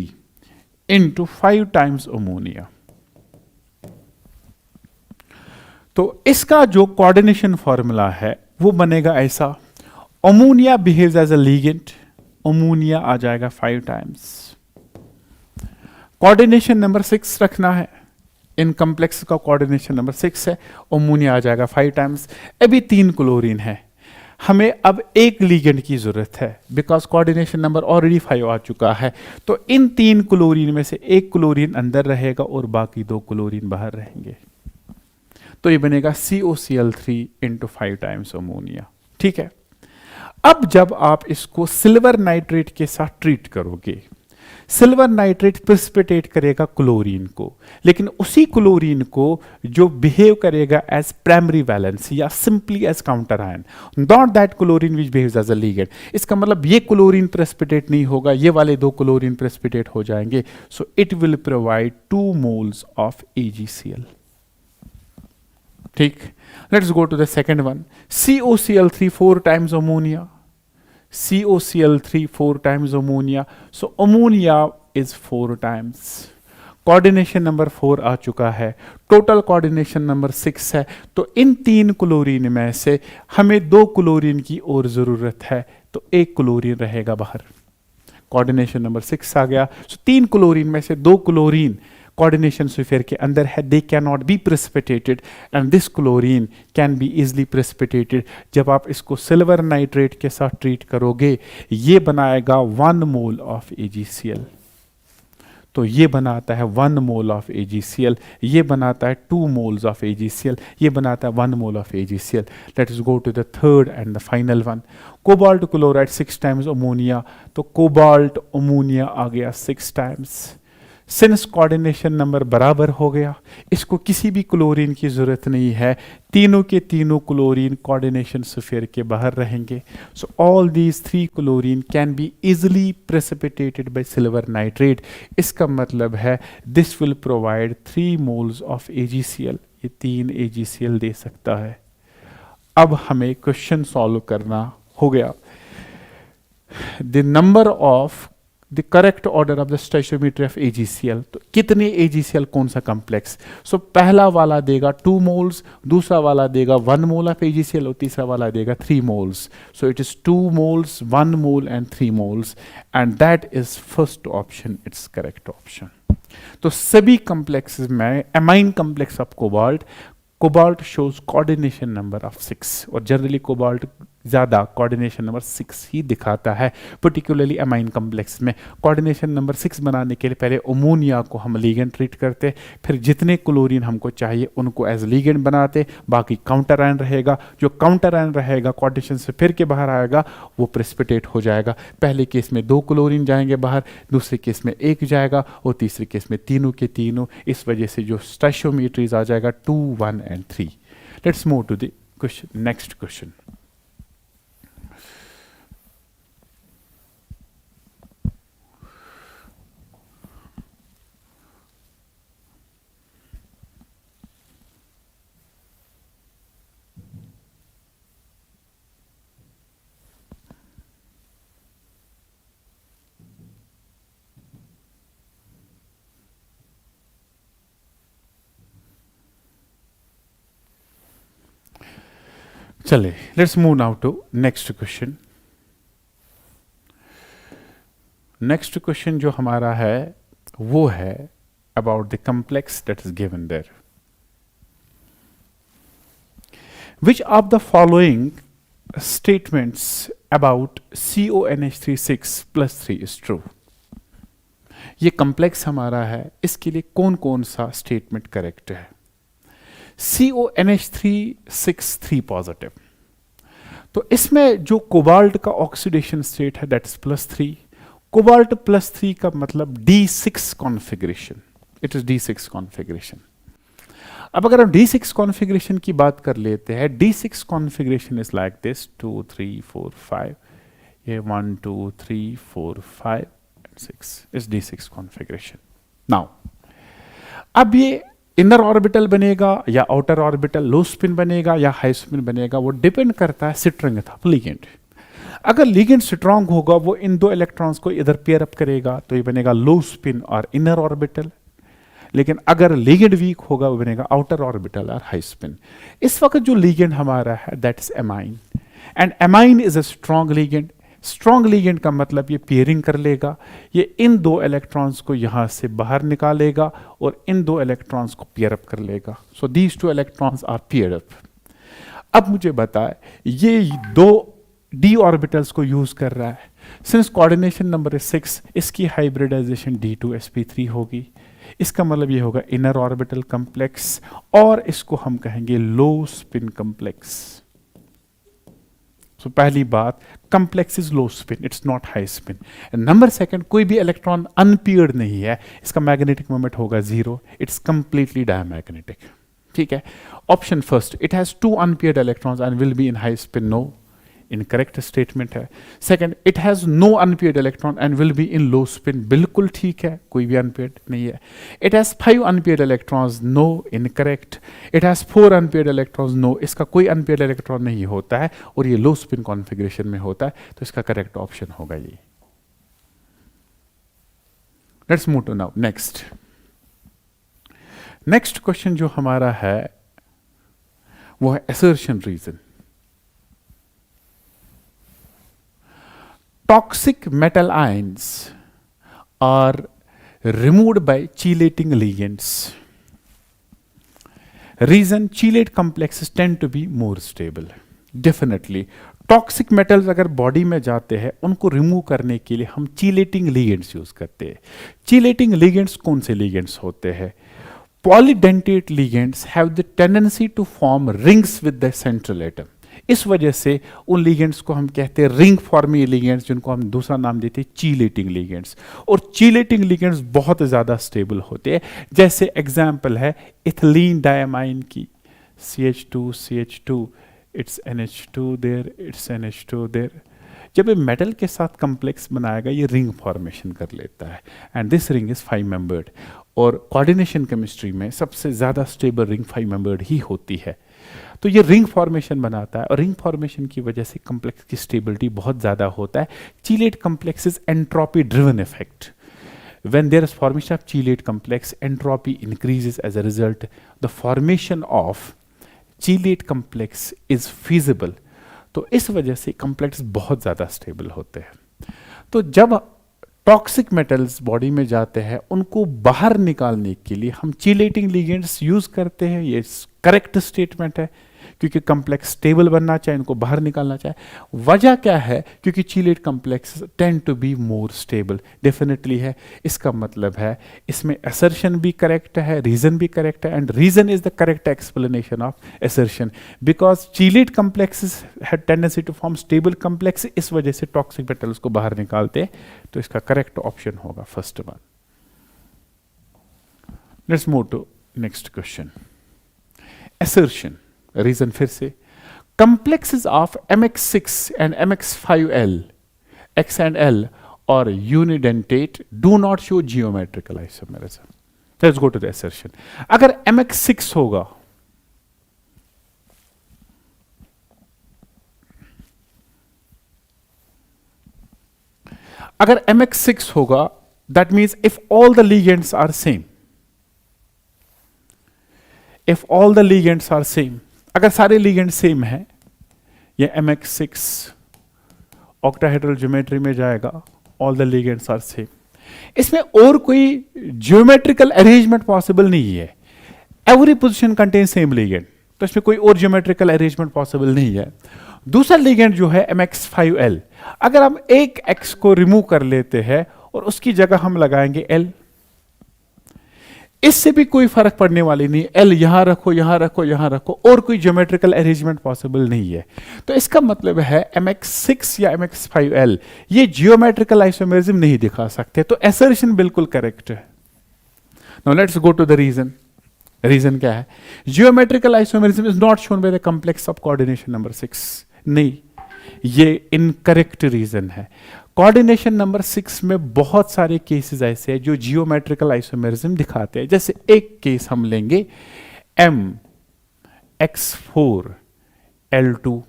A: into 5 times ammonia. तो इसका जो कोऑर्डिनेशन फॉर्मूला है वो बनेगा ऐसा, ammonia behaves as a ligand, ammonia आ जाएगा 5 टाइम्स, कोऑर्डिनेशन नंबर 6 रखना है, इन कॉम्प्लेक्स का कोऑर्डिनेशन नंबर 6 है, अमोनिया आ जाएगा 5 टाइम्स। अभी 3 क्लोरीन है, हमें अब एक लिगेंड की जरूरत है बिकॉज कोऑर्डिनेशन नंबर ऑलरेडी 5 आ चुका है। तो इन 3 क्लोरीन में से एक क्लोरीन अंदर रहेगा और बाकी 2 क्लोरीन बाहर रहेंगे, तो ये बनेगा COCl3 इंटू 5 टाइम्स अमोनिया। ठीक है, अब जब आप इसको सिल्वर नाइट्रेट के साथ ट्रीट करोगे, सिल्वर नाइट्रेट प्रेसिपिटेट करेगा क्लोरीन को, लेकिन उसी क्लोरीन को जो बिहेव करेगा एज प्राइमरी वैलेंस या simply as counter ion, not that chlorine which behaves as a ligand. इसका मतलब ये क्लोरीन प्रेसिपिटेट नहीं होगा, ये वाले 2 क्लोरीन प्रेसिपिटेट हो जाएंगे, so it will provide 2 moles of AgCl। ठीक, let's go to the second one, COCl3 4 times ammonia, COCl3 4 times ammonia, so ammonia is 4 times, coordination number 4 आ चुका है, टोटल कोऑर्डिनेशन नंबर 6 है, तो इन 3 क्लोरीन में से हमें 2 क्लोरीन की और जरूरत है, तो 1 क्लोरीन रहेगा बाहर, कोऑर्डिनेशन नंबर 6 आ गया। सो 3 क्लोरीन में से 2 क्लोरीन कोऑर्डिनेशन स्फीयर के अंदर है, they can not be precipitated and this chlorine can be easily precipitated. जब आप इसको सिल्वर नाइट्रेट के साथ ट्रीट करोगे, ये बनाएगा 1 मोल ऑफ AgCl, तो ये बनाता है 1 मोल ऑफ AgCl, ये बनाता है 2 मोल्स ऑफ AgCl, ये बनाता है 1 mole of AgCl। Let us go to the third and the final one, cobalt chloride 6 times ammonia, तो कोबाल्ट अमोनिया आ गया 6 टाइम्स। सिंस कोऑर्डिनेशन नंबर बराबर हो गया, इसको किसी भी क्लोरीन की जरूरत नहीं है, तीनों के तीनों क्लोरीन कोऑर्डिनेशन स्फीयर के बाहर रहेंगे। So all these 3 chlorine can be easily precipitated bye silver nitrate. इसका मतलब है this will provide 3 moles of AgCl, ये 3 AgCl दे सकता है। अब हमें क्वेश्चन सॉल्व करना हो गया, the number of the correct order of the stoichiometry of AgCl, तो कितने AgCl कौन सा कॉम्प्लेक्स। सो पहला वाला देगा 2 मोल्स, दूसरा वाला देगा 1 मोल ऑफ AgCl और तीसरा वाला देगा 3 moles. So it is 2 moles, 1 mole and 3 moles, and that is first option, it's correct option. तो सभी कॉम्प्लेक्सेस में amine complex of cobalt, cobalt shows coordination number of 6, और जनरली कोबाल्ट ज़्यादा coordination number 6 ही दिखाता है, पर्टिकुलरली अमाइन कॉम्प्लेक्स में। Coordination number 6 बनाने के लिए पहले अमोनिया को हम लिगेंड ट्रीट करते, फिर जितने क्लोरीन हमको चाहिए उनको एज लिगेंड बनाते, बाकी काउंटर आयन रहेगा, जो काउंटर आयन रहेगा कोऑर्डिनेशन से फिर के बाहर आएगा वो प्रेसिपिटेट हो जाएगा। पहले केस में 2 क्लोरीन जाएंगे बाहर, दूसरे केस में 1 जाएगा, और तीसरे केस में तीनों के तीनों, इस वजह से जो स्टोइचियोमेट्रीज आ जाएगा 2, 1 and 3। Let's move to the question, next question. चले, let's move now to next question. Next question जो हमारा है वो है about the complex that is given there. Which of the following statements about CONH3 6+3 is true. ये complex हमारा है, इसके लिए कौन कौन सा स्टेटमेंट करेक्ट है। CONH3 पॉजिटिव, तो इसमें जो कोबाल्ट का ऑक्सीडेशन स्टेट है दैट इज +3, कोबाल्ट +3 का मतलब D6 configuration, it is D6 configuration. अब अगर हम D6 कॉन्फ़िगरेशन की बात कर लेते हैं, D6 configuration is like this 2 3 4 5, ये 1 2 3 4 5 6 इज D6 कॉन्फ़िगरेशन। नाउ अब ये इनर ऑर्बिटल बनेगा या आउटर ऑर्बिटल, लो स्पिन बनेगा या हाई स्पिन बनेगा, वो डिपेंड करता है स्ट्रेंथ ऑफ लिगेंड। अगर लिगेंड स्ट्रांग होगा वो इन 2 इलेक्ट्रॉन्स को इधर पेयर अप करेगा, तो ये बनेगा लो स्पिन और इनर ऑर्बिटल। लेकिन अगर लिगेंड वीक होगा वो बनेगा आउटर ऑर्बिटल और हाई स्पिन। इस वक्त जो लिगेंड हमारा है that is amine, and amine is a strong ligand. Strong ligand का मतलब ये पेयरिंग कर लेगा, ये इन दो इलेक्ट्रॉन्स को यहां से बाहर निकालेगा और इन दो इलेक्ट्रॉन्स को पेयर अप कर लेगा। So these two electrons are pair up. अब मुझे बताए ये दो डी ऑर्बिटल्स को यूज कर रहा है, सिंस कोऑर्डिनेशन नंबर 6 इसकी हाइब्रिडाइजेशन D2sp3 होगी, इसका मतलब ये होगा इनर ऑर्बिटल कॉम्प्लेक्स, और इसको हम कहेंगे लो स्पिन कॉम्प्लेक्स। सो पहली बात, complex is low spin, it's not high spin. Number second, कोई भी इलेक्ट्रॉन अनपेयर्ड नहीं है, इसका मैग्नेटिक मोमेंट होगा 0, इट्स कंप्लीटली डायमैग्नेटिक। ठीक है, option first, it has 2 unpaired electrons and will be in high spin, no, incorrect statement है। Second, it has no unpaired electron and will be in low spin, बिल्कुल ठीक है, कोई भी unpaired नहीं है। It has 5 unpaired electrons, no, incorrect. It has 4 unpaired electrons, no, इसका कोई अनपेयर्ड इलेक्ट्रॉन नहीं होता है और ये लो स्पिन कॉन्फ़िगरेशन में होता है, तो इसका करेक्ट ऑप्शन होगा ये। Let's move to now next. Next question जो हमारा है वो है assertion reason. Toxic metal ions are removed by chelating ligands. Reason, chelate complexes tend to be more stable. Definitely. Toxic metals अगर बॉडी में जाते हैं उनको रिमूव करने के लिए हम चीलेटिंग लिगेंड्स यूज करते हैं। चीलेटिंग लिगेंड्स कौन से लिगेंड्स होते हैं? Polydentate ligands have the tendency to form rings with the central atom. इस वजह से उन लिगेंड्स को हम कहते हैं रिंग फॉर्मिंग लिगेंड्स, जिनको हम दूसरा नाम देते हैं चीलेटिंग लिगेंड्स। और चीलेटिंग लिगेंड्स बहुत ज़्यादा स्टेबल होते हैं। जैसे एग्जाम्पल है इथिलीन डायमाइन की, CH2 it's NH2 there, it's NH2 there. जब ये मेटल के साथ कॉम्प्लेक्स बनाएगा ये रिंग फॉर्मेशन कर लेता है, and this ring is 5 membered. और कोऑर्डिनेशन केमिस्ट्री में सबसे ज़्यादा स्टेबल रिंग 5 मेंबर्ड ही होती है। तो ये रिंग फॉर्मेशन बनाता है और रिंग फॉर्मेशन की वजह से कॉम्प्लेक्स की स्टेबिलिटी बहुत ज़्यादा होता है। चीलेट complex is entropy driven effect. When there is formation of chelate complex, entropy increases as a result. The formation of chelate complex is feasible. तो इस वजह से कॉम्प्लेक्स बहुत ज़्यादा स्टेबल होते हैं। तो जब टॉक्सिक मेटल्स बॉडी में जाते हैं उनको बाहर निकालने के लिए हम चीलेटिंग लिगेंड्स यूज करते हैं। ये करेक्ट स्टेटमेंट है, क्योंकि कॉम्प्लेक्स स्टेबल बनना चाहिए, इनको बाहर निकालना चाहिए। वजह क्या है? क्योंकि chelate complex tend to be more stable. Definitely है, इसका मतलब है इसमें असर्शन भी करेक्ट है, रीजन भी करेक्ट है, and reason is the correct explanation of assertion, because chelate complexes have tendency to form stable complex, इस वजह से टॉक्सिक मेटल्स को बाहर निकालते हैं। तो इसका करेक्ट ऑप्शन होगा first one. Let's move to next question. Assertion reason फिर से, complexes of MX6 and MX5L, X and L or unidentate do not show geometrical isomerism. Let's go to the assertion. अगर MX6 होगा, अगर MX6 होगा, that means if all the ligands are same, if all the ligands are same, अगर सारे ligand same है, ये MX6 octahedral geometry में जाएगा, all the ligands are same. इसमें और कोई ज्योमेट्रिकल अरेंजमेंट पॉसिबल नहीं है। Every position contain same ligand, तो इसमें कोई और ज्योमेट्रिकल अरेंजमेंट पॉसिबल नहीं है। दूसरा लिगेंड जो है MX5L, अगर हम एक X को रिमूव कर लेते हैं और उसकी जगह हम लगाएंगे L, इससे भी कोई फर्क पड़ने वाली नहीं। L यहां रखो, यहां रखो, यहां रखो, और कोई ज्योमेट्रिकल अरेंजमेंट पॉसिबल नहीं है। तो इसका मतलब है MX6 या MX5L ये जियोमेट्रिकल आइसोमेरिज्म नहीं दिखा सकते। तो असर्शन बिल्कुल करेक्ट है। Now let's go to the reason. Reason क्या है? Geometrical isomerism is not shown by the complex of coordination number 6। नहीं, ये इनकरेक्ट रीजन है। कोऑर्डिनेशन नंबर 6 में बहुत सारे केसेस ऐसे हैं जो जियोमेट्रिकल आइसोमेरिज्म दिखाते हैं। जैसे एक केस हम लेंगे MX4L2,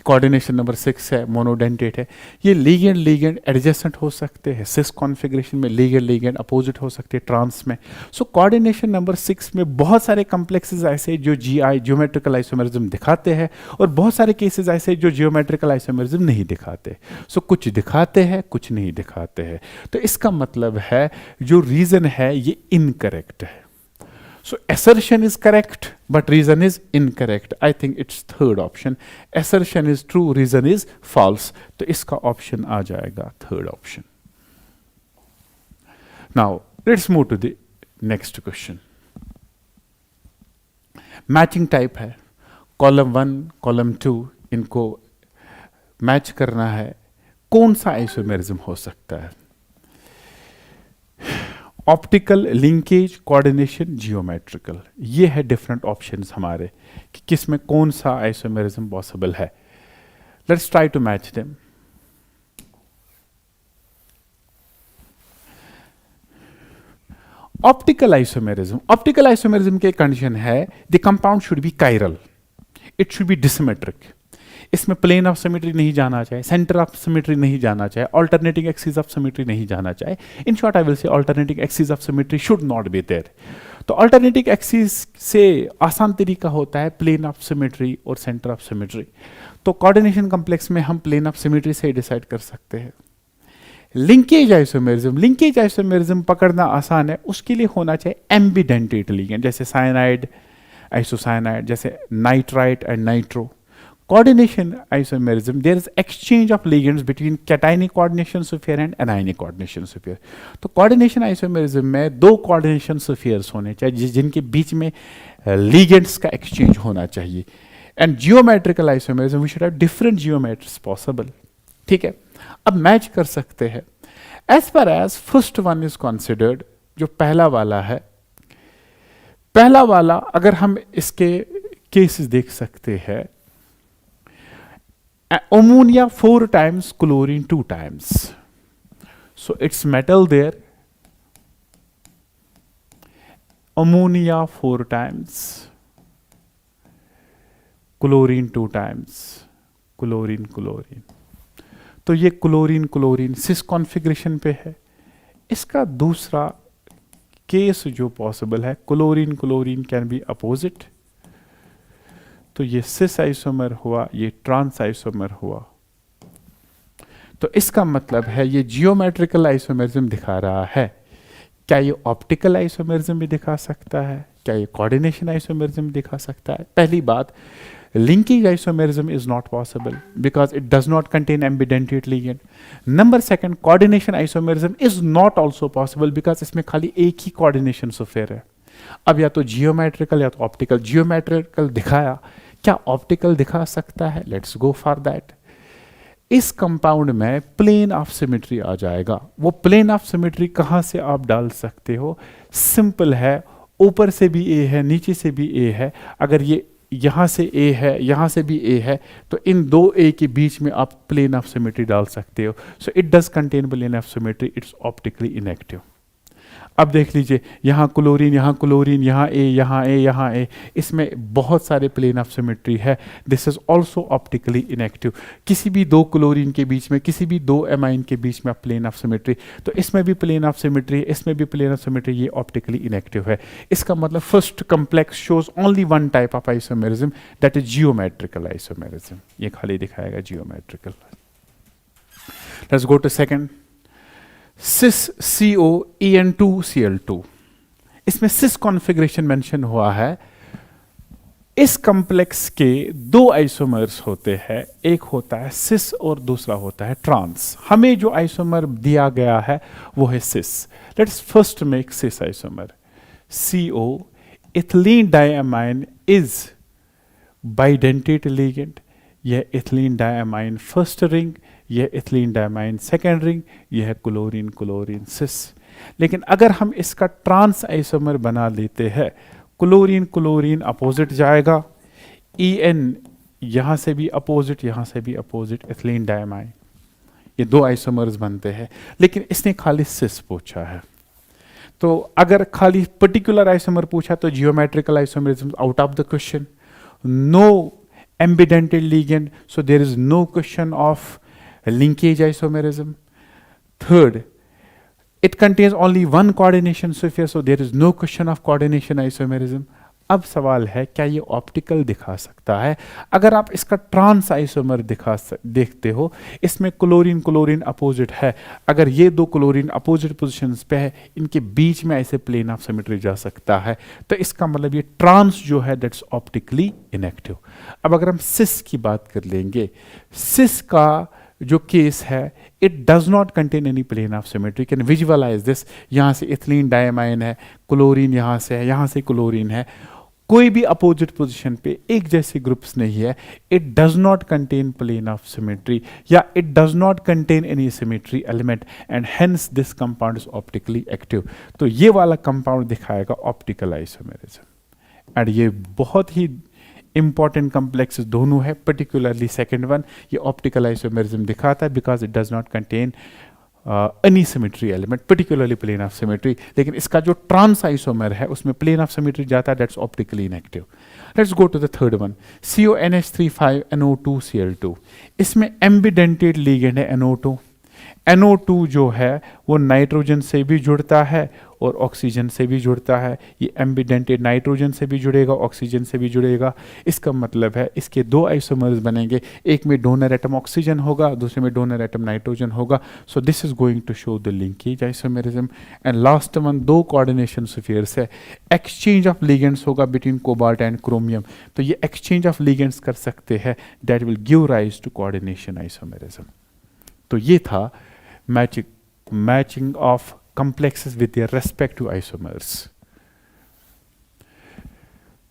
A: कोऑर्डिनेशन नंबर 6 है, मोनोडेंटेट है। ये लिगेंड लिगेंड एडजेसेंट हो सकते हैं, सिस कॉन्फ़िगरेशन में लिगेंड लिगेंड अपोजिट हो सकते हैं ट्रांस में। सो कोऑर्डिनेशन नंबर 6 में बहुत सारे कॉम्प्लेक्सेस ऐसे जो जीआई ज्योमेट्रिकल आइसोमेरिज्म दिखाते हैं, और बहुत सारे केसेस ऐसे जो ज्योमेट्रिकल आइसोमेरिज्म नहीं दिखाते। सो कुछ दिखाते हैं, कुछ नहीं दिखाते हैं। तो इसका मतलब है जो रीजन है ये इनकरेक्ट है। So assertion is correct, but reason is incorrect. I think it's third option. Assertion is true, reason is false. तो इसका option आ जाएगा third option. Now let's move to the next question. Matching type है, column 1, column 2 इनको match करना है। कौन सा isomerism हो सकता है? ऑप्टिकल, लिंकेज, कोऑर्डिनेशन, जियोमेट्रिकल, ये है डिफरेंट ऑप्शंस हमारे कि किस में कौन सा आइसोमेरिज्म पॉसिबल है। Let's try to match them. Optical isomerism के कंडीशन है the compound should be chiral, it should be dissymmetric. इसमें प्लेन ऑफ सिमेट्री नहीं जाना चाहिए, सेंटर ऑफ सिमेट्री नहीं जाना चाहिए, अल्टरनेटिंग एक्सिस ऑफ सिमेट्री नहीं जाना चाहिए। In short I will say alternating axis of symmetry should not be there. तो अल्टरनेटिंग एक्सिस से आसान तरीका होता है प्लेन ऑफ सिमेट्री और सेंटर ऑफ सिमेट्री। तो कोऑर्डिनेशन कॉम्प्लेक्स में हम प्लेन ऑफ सिमेट्री से डिसाइड कर सकते हैं। लिंकेज आइसोमेरिज्म पकड़ना आसान है, उसके लिए होना चाहिए एम्बिडेंटेट लिगेंड, जैसे साइनाइड, आइसोसाइनाइड, जैसे nitrite and nitro. Coordination isomerism, there is exchange of ligands between cationic coordination sphere and anionic coordination sphere. तो coordination isomerism में दो coordination spheres होने चाहिए जिनके बीच में ligands का exchange होना चाहिए। And geometrical isomerism, we should have different geometries possible. ठीक है, अब मैच कर सकते हैं। As far as first one is considered, जो पहला वाला है, पहला वाला अगर हम इसके केसेस देख सकते हैं, ammonia 4 times, chlorine 2 times. So it's metal there. Ammonia 4 times, chlorine 2 times, chlorine. तो ये क्लोरीन सिस कॉन्फ़िगरेशन पे है। इसका दूसरा केस जो पॉसिबल है, क्लोरीन कैन बी अपोजिट। तो ये सिस आइसोमर हुआ, ये ट्रांस आइसोमर हुआ। तो इसका मतलब है ये जियोमेट्रिकल आइसोमेरिज्म दिखा रहा है। क्या ये ऑप्टिकल आइसोमेरिज्म भी दिखा सकता है? क्या ये कोऑर्डिनेशन आइसोमेरिज्म दिखा सकता है? पहली बात, linkage isomerism is not possible because it does not contain ambidentate ligand. Number second, coordination isomerism is not also possible because इसमें खाली एक ही कोऑर्डिनेशन स्फीयर है। अब या तो जियोमेट्रिकल या तो ऑप्टिकल। जियोमेट्रिकल दिखाया, क्या ऑप्टिकल दिखा सकता है? Let's go for that. इस कंपाउंड में प्लेन ऑफ सिमेट्री आ जाएगा। वो प्लेन ऑफ सिमेट्री कहां से आप डाल सकते हो? सिंपल है, ऊपर से भी ए है, नीचे से भी ए है। अगर ये यहां से ए है, यहां से भी ए है, तो इन दो ए के बीच में आप प्लेन ऑफ सिमेट्री डाल सकते हो। So it does contain plane of symmetry, it's optically inactive. अब देख लीजिए, यहाँ क्लोरीन, यहाँ ए, यहाँ ए, इसमें बहुत सारे प्लेन ऑफ सिमेट्री है। This is also optically inactive. किसी भी दो क्लोरीन के बीच में, किसी भी दो एमाइन के बीच में आप प्लेन ऑफ सिमेट्री, तो इसमें भी प्लेन ऑफ सिमेट्री है, इसमें भी प्लेन ऑफ सिमेट्री, ये ऑप्टिकली इनएक्टिव है। इसका मतलब first complex shows only one type of isomerism, that is geometrical isomerism. ये खाली दिखाएगा geometrical. Let's go to second, cis CO EN2Cl2। इसमें सिस कॉन्फ़िगरेशन मेंशन हुआ है। इस कॉम्प्लेक्स के दो आइसोमर्स होते हैं, एक होता है सिस और दूसरा होता है ट्रांस। हमें जो आइसोमर दिया गया है वो है cis. Let's first make cis isomer. CO ethylene diamine is bidentate ligand. यह इथिलीन डायमाइन फर्स्ट रिंग, यह इथिलीन डायमाइन सेकेंड रिंग, यह है क्लोरीन सिस। लेकिन अगर हम इसका ट्रांस आइसोमर बना लेते हैं, क्लोरीन अपोजिट जाएगा, EN यहां से भी अपोजिट, यहां से भी अपोजिट, इथिलीन डायमाइन, ये दो आइसोमर्स बनते हैं। लेकिन इसने खाली सिस पूछा है। तो अगर खाली पर्टिकुलर आइसोमर पूछा तो geometrical isomerism out of the question. No Ambidentate ligand, so there is no question of linkage isomerism. Third, it contains only one coordination sphere, so there is no question of coordination isomerism. अब सवाल है क्या ये optical दिखा सकता है? अगर आप इसका ट्रांस आइसोमर देखते हो, इसमें क्लोरीन क्लोरीन अपोजिट है, अगर ये दो क्लोरीन अपोजिट पोजीशंस पे है, इनके बीच में ऐसे प्लेन ऑफ सिमेट्री जा सकता है, तो इसका मतलब ये ट्रांस जो है दैट्स ऑप्टिकली इनएक्टिव. अब अगर हम सिस की बात कर लेंगे, सिस का जो केस है, it does not contain any plane of symmetry. Can visualise this. यहां से इथिलीन डायमाइन है, क्लोरीन यहां से है, यहां से क्लोरीन है, कोई भी अपोजिट पोजीशन पे एक जैसे ग्रुप्स नहीं है. It does not contain plane of symmetry या it does not contain any symmetry element and hence this compound is optically active. तो ये वाला कंपाउंड दिखाएगा ऑप्टिकल आइसोमेरिज्म. एंड ये बहुत ही इंपॉर्टेंट कॉम्प्लेक्स दोनों है, पर्टिकुलरली सेकेंड वन ये ऑप्टिकल आइसोमेरिज्म दिखाता है because it does not contain any symmetry element, particularly plane of symmetry. लेकिन इसका जो ट्रांस आइसोमर है उसमें प्लेन ऑफ सिमेट्री जाता है, that's optically inactive. Let's go to the third one, CONH35NO2Cl2. इसमें एम्बिडेंटेड लिगेंड है NO2. NO2 जो है वो नाइट्रोजन से भी जुड़ता है और ऑक्सीजन से भी जुड़ता है. ये एम्बिडेंटेड नाइट्रोजन से भी जुड़ेगा, ऑक्सीजन से भी जुड़ेगा. इसका मतलब है इसके दो आइसोमर्स बनेंगे, एक में डोनर एटम ऑक्सीजन होगा, दूसरे में डोनर एटम नाइट्रोजन होगा. So this is going to show the linkage isomerism. And last one, दो कोऑर्डिनेशन स्फीयर्स है, एक्सचेंज ऑफ लिगेंड्स होगा बिटवीन कोबाल्ट एंड क्रोमियम. तो ये एक्सचेंज ऑफ लिगेंड्स कर सकते हैं, that will give rise to coordination isomerism. तो ये था matching of complexes with their respect to isomers.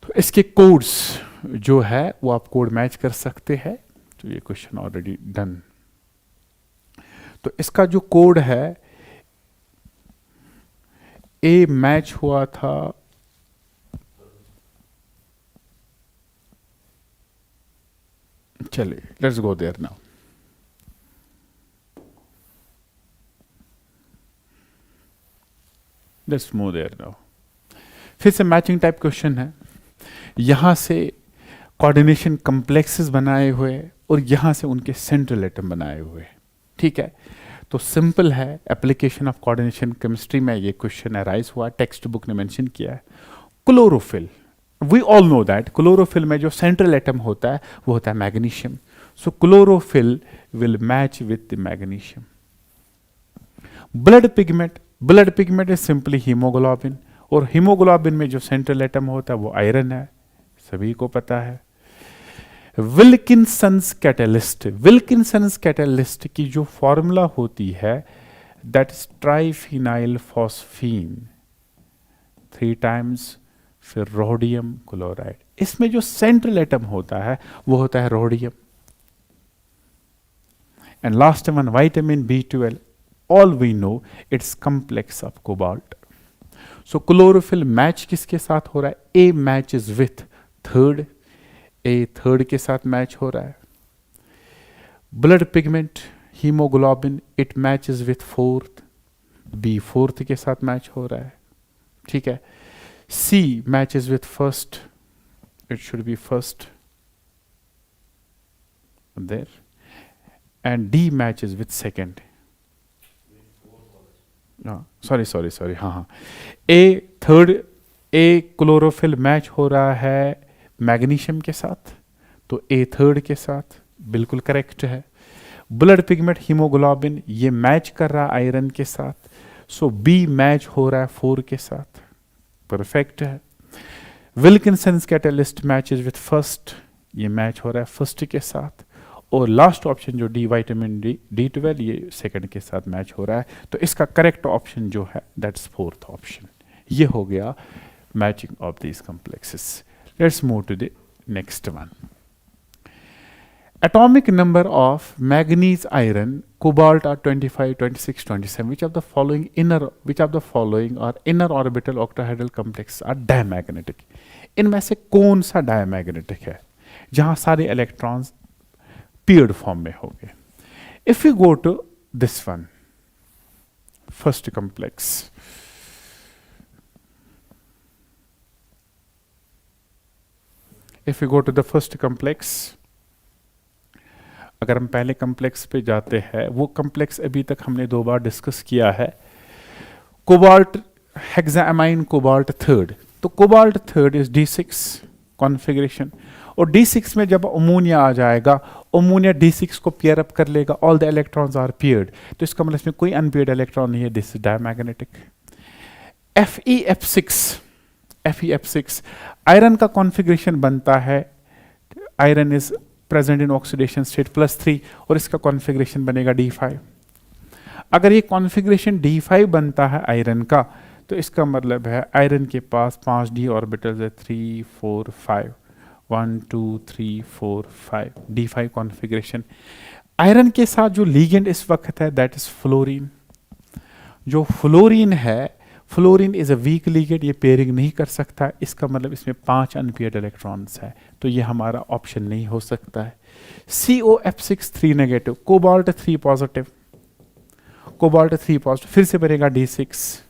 A: तो इसके कोड्स जो है वो आप कोड मैच कर सकते हैं. तो ये क्वेश्चन ऑलरेडी डन. तो इसका जो कोड है, ए मैच हुआ था चलिए let's go there now. Let's move there now. फिर से मैचिंग टाइप क्वेश्चन है. यहां से कोऑर्डिनेशन कॉम्प्लेक्सेस बनाए हुए और यहां से उनके सेंट्रल एटम बनाए हुए. ठीक है, तो सिंपल है. एप्लीकेशन ऑफ कोऑर्डिनेशन केमिस्ट्री में ये क्वेश्चन अराइज हुआ, टेक्स्ट बुक ने मेंशन किया है. Chlorophyll, we all know that chlorophyll में जो सेंट्रल एटम होता है वो होता है magnesium. So chlorophyll will match with the magnesium. Blood pigment is simply haemoglobin, और हीमोग्लोबिन में जो सेंट्रल एटम होता है वो आयरन है, सभी को पता है. विल्किंसन्स कैटलिस्ट की जो फॉर्मूला होती है that is triphenyl phosphine 3 times, फिर रोडियम क्लोराइड. इसमें जो सेंट्रल एटम होता है वो होता है rhodium. And last one, vitamin B12. All we know it's complex of cobalt. So chlorophyll match किसके साथ हो रहा है? A matches with third. A third के साथ मैच हो रहा है. Blood pigment hemoglobin it matches with fourth. B fourth के साथ मैच हो रहा है. ठीक है. C matches with first. It should be first. There. And D matches with second. Sorry हाँ. ए क्लोरोफिल मैच हो रहा है मैग्नीशियम के साथ, तो ए थर्ड के साथ बिल्कुल करेक्ट है. ब्लड पिगमेंट हीमोग्लोबिन ये मैच कर रहा है आयरन के साथ, सो बी मैच हो रहा है 4 के साथ, परफेक्ट है. विल्किंसन्स कैटलिस्ट मैचेस विथ फर्स्ट, ये मैच हो रहा है फर्स्ट के साथ. और लास्ट ऑप्शन जो डी विटामिन D12 ये सेकंड के साथ मैच हो रहा है. तो इसका करेक्ट ऑप्शन जो है दैट्स फोर्थ ऑप्शन. ये हो गया matching of these complexes. Let's move to the next one. Atomic number of manganese, iron, cobalt are 25, 26, 27. Which of the following are inner orbital octahedral complexes are diamagnetic? इनमें से कौन सा diamagnetic है जहां सारे इलेक्ट्रॉन्स paired फॉर्म में होंगे? If we go to this one, first complex, if you go to the first complex, अगर हम पहले कॉम्प्लेक्स पे जाते हैं, वो कॉम्प्लेक्स अभी तक हमने 2 बार डिस्कस किया है, कोबाल्ट हेक्सामाइन कोबाल्ट थर्ड। तो cobalt third is D6 configuration, और D6 में जब अमोनिया आ जाएगा, अमोनिया D6 को पेयर अप कर लेगा, all the electrons are paired, तो इसका मतलब इसमें कोई अनपेयर्ड इलेक्ट्रॉन नहीं है, this is diamagnetic. FeF6 iron का कॉन्फ़िगरेशन बनता है, iron is present in oxidation state +3, और इसका कॉन्फ़िगरेशन बनेगा D5। अगर ये कॉन्फ़िगरेशन D5 बनता है आयरन का, तो इसका मतलब है आयरन के पास 5d ऑर्बिटल्स है, 3 4 5, 1 2 3 4 5, D5 कॉन्फ़िगरेशन। आयरन के साथ जो लीगेंड इस वक्त है दैट इज फ्लोरीन। जो फ्लोरीन है, fluorine is a weak ligand, ये पेयरिंग नहीं कर सकता, इसका मतलब इसमें 5 अनपेयर्ड इलेक्ट्रॉन्स है, तो ये हमारा ऑप्शन नहीं हो सकता है। COF6 3 negative, cobalt 3 positive, cobalt 3 positive, फिर से बनेगा D6।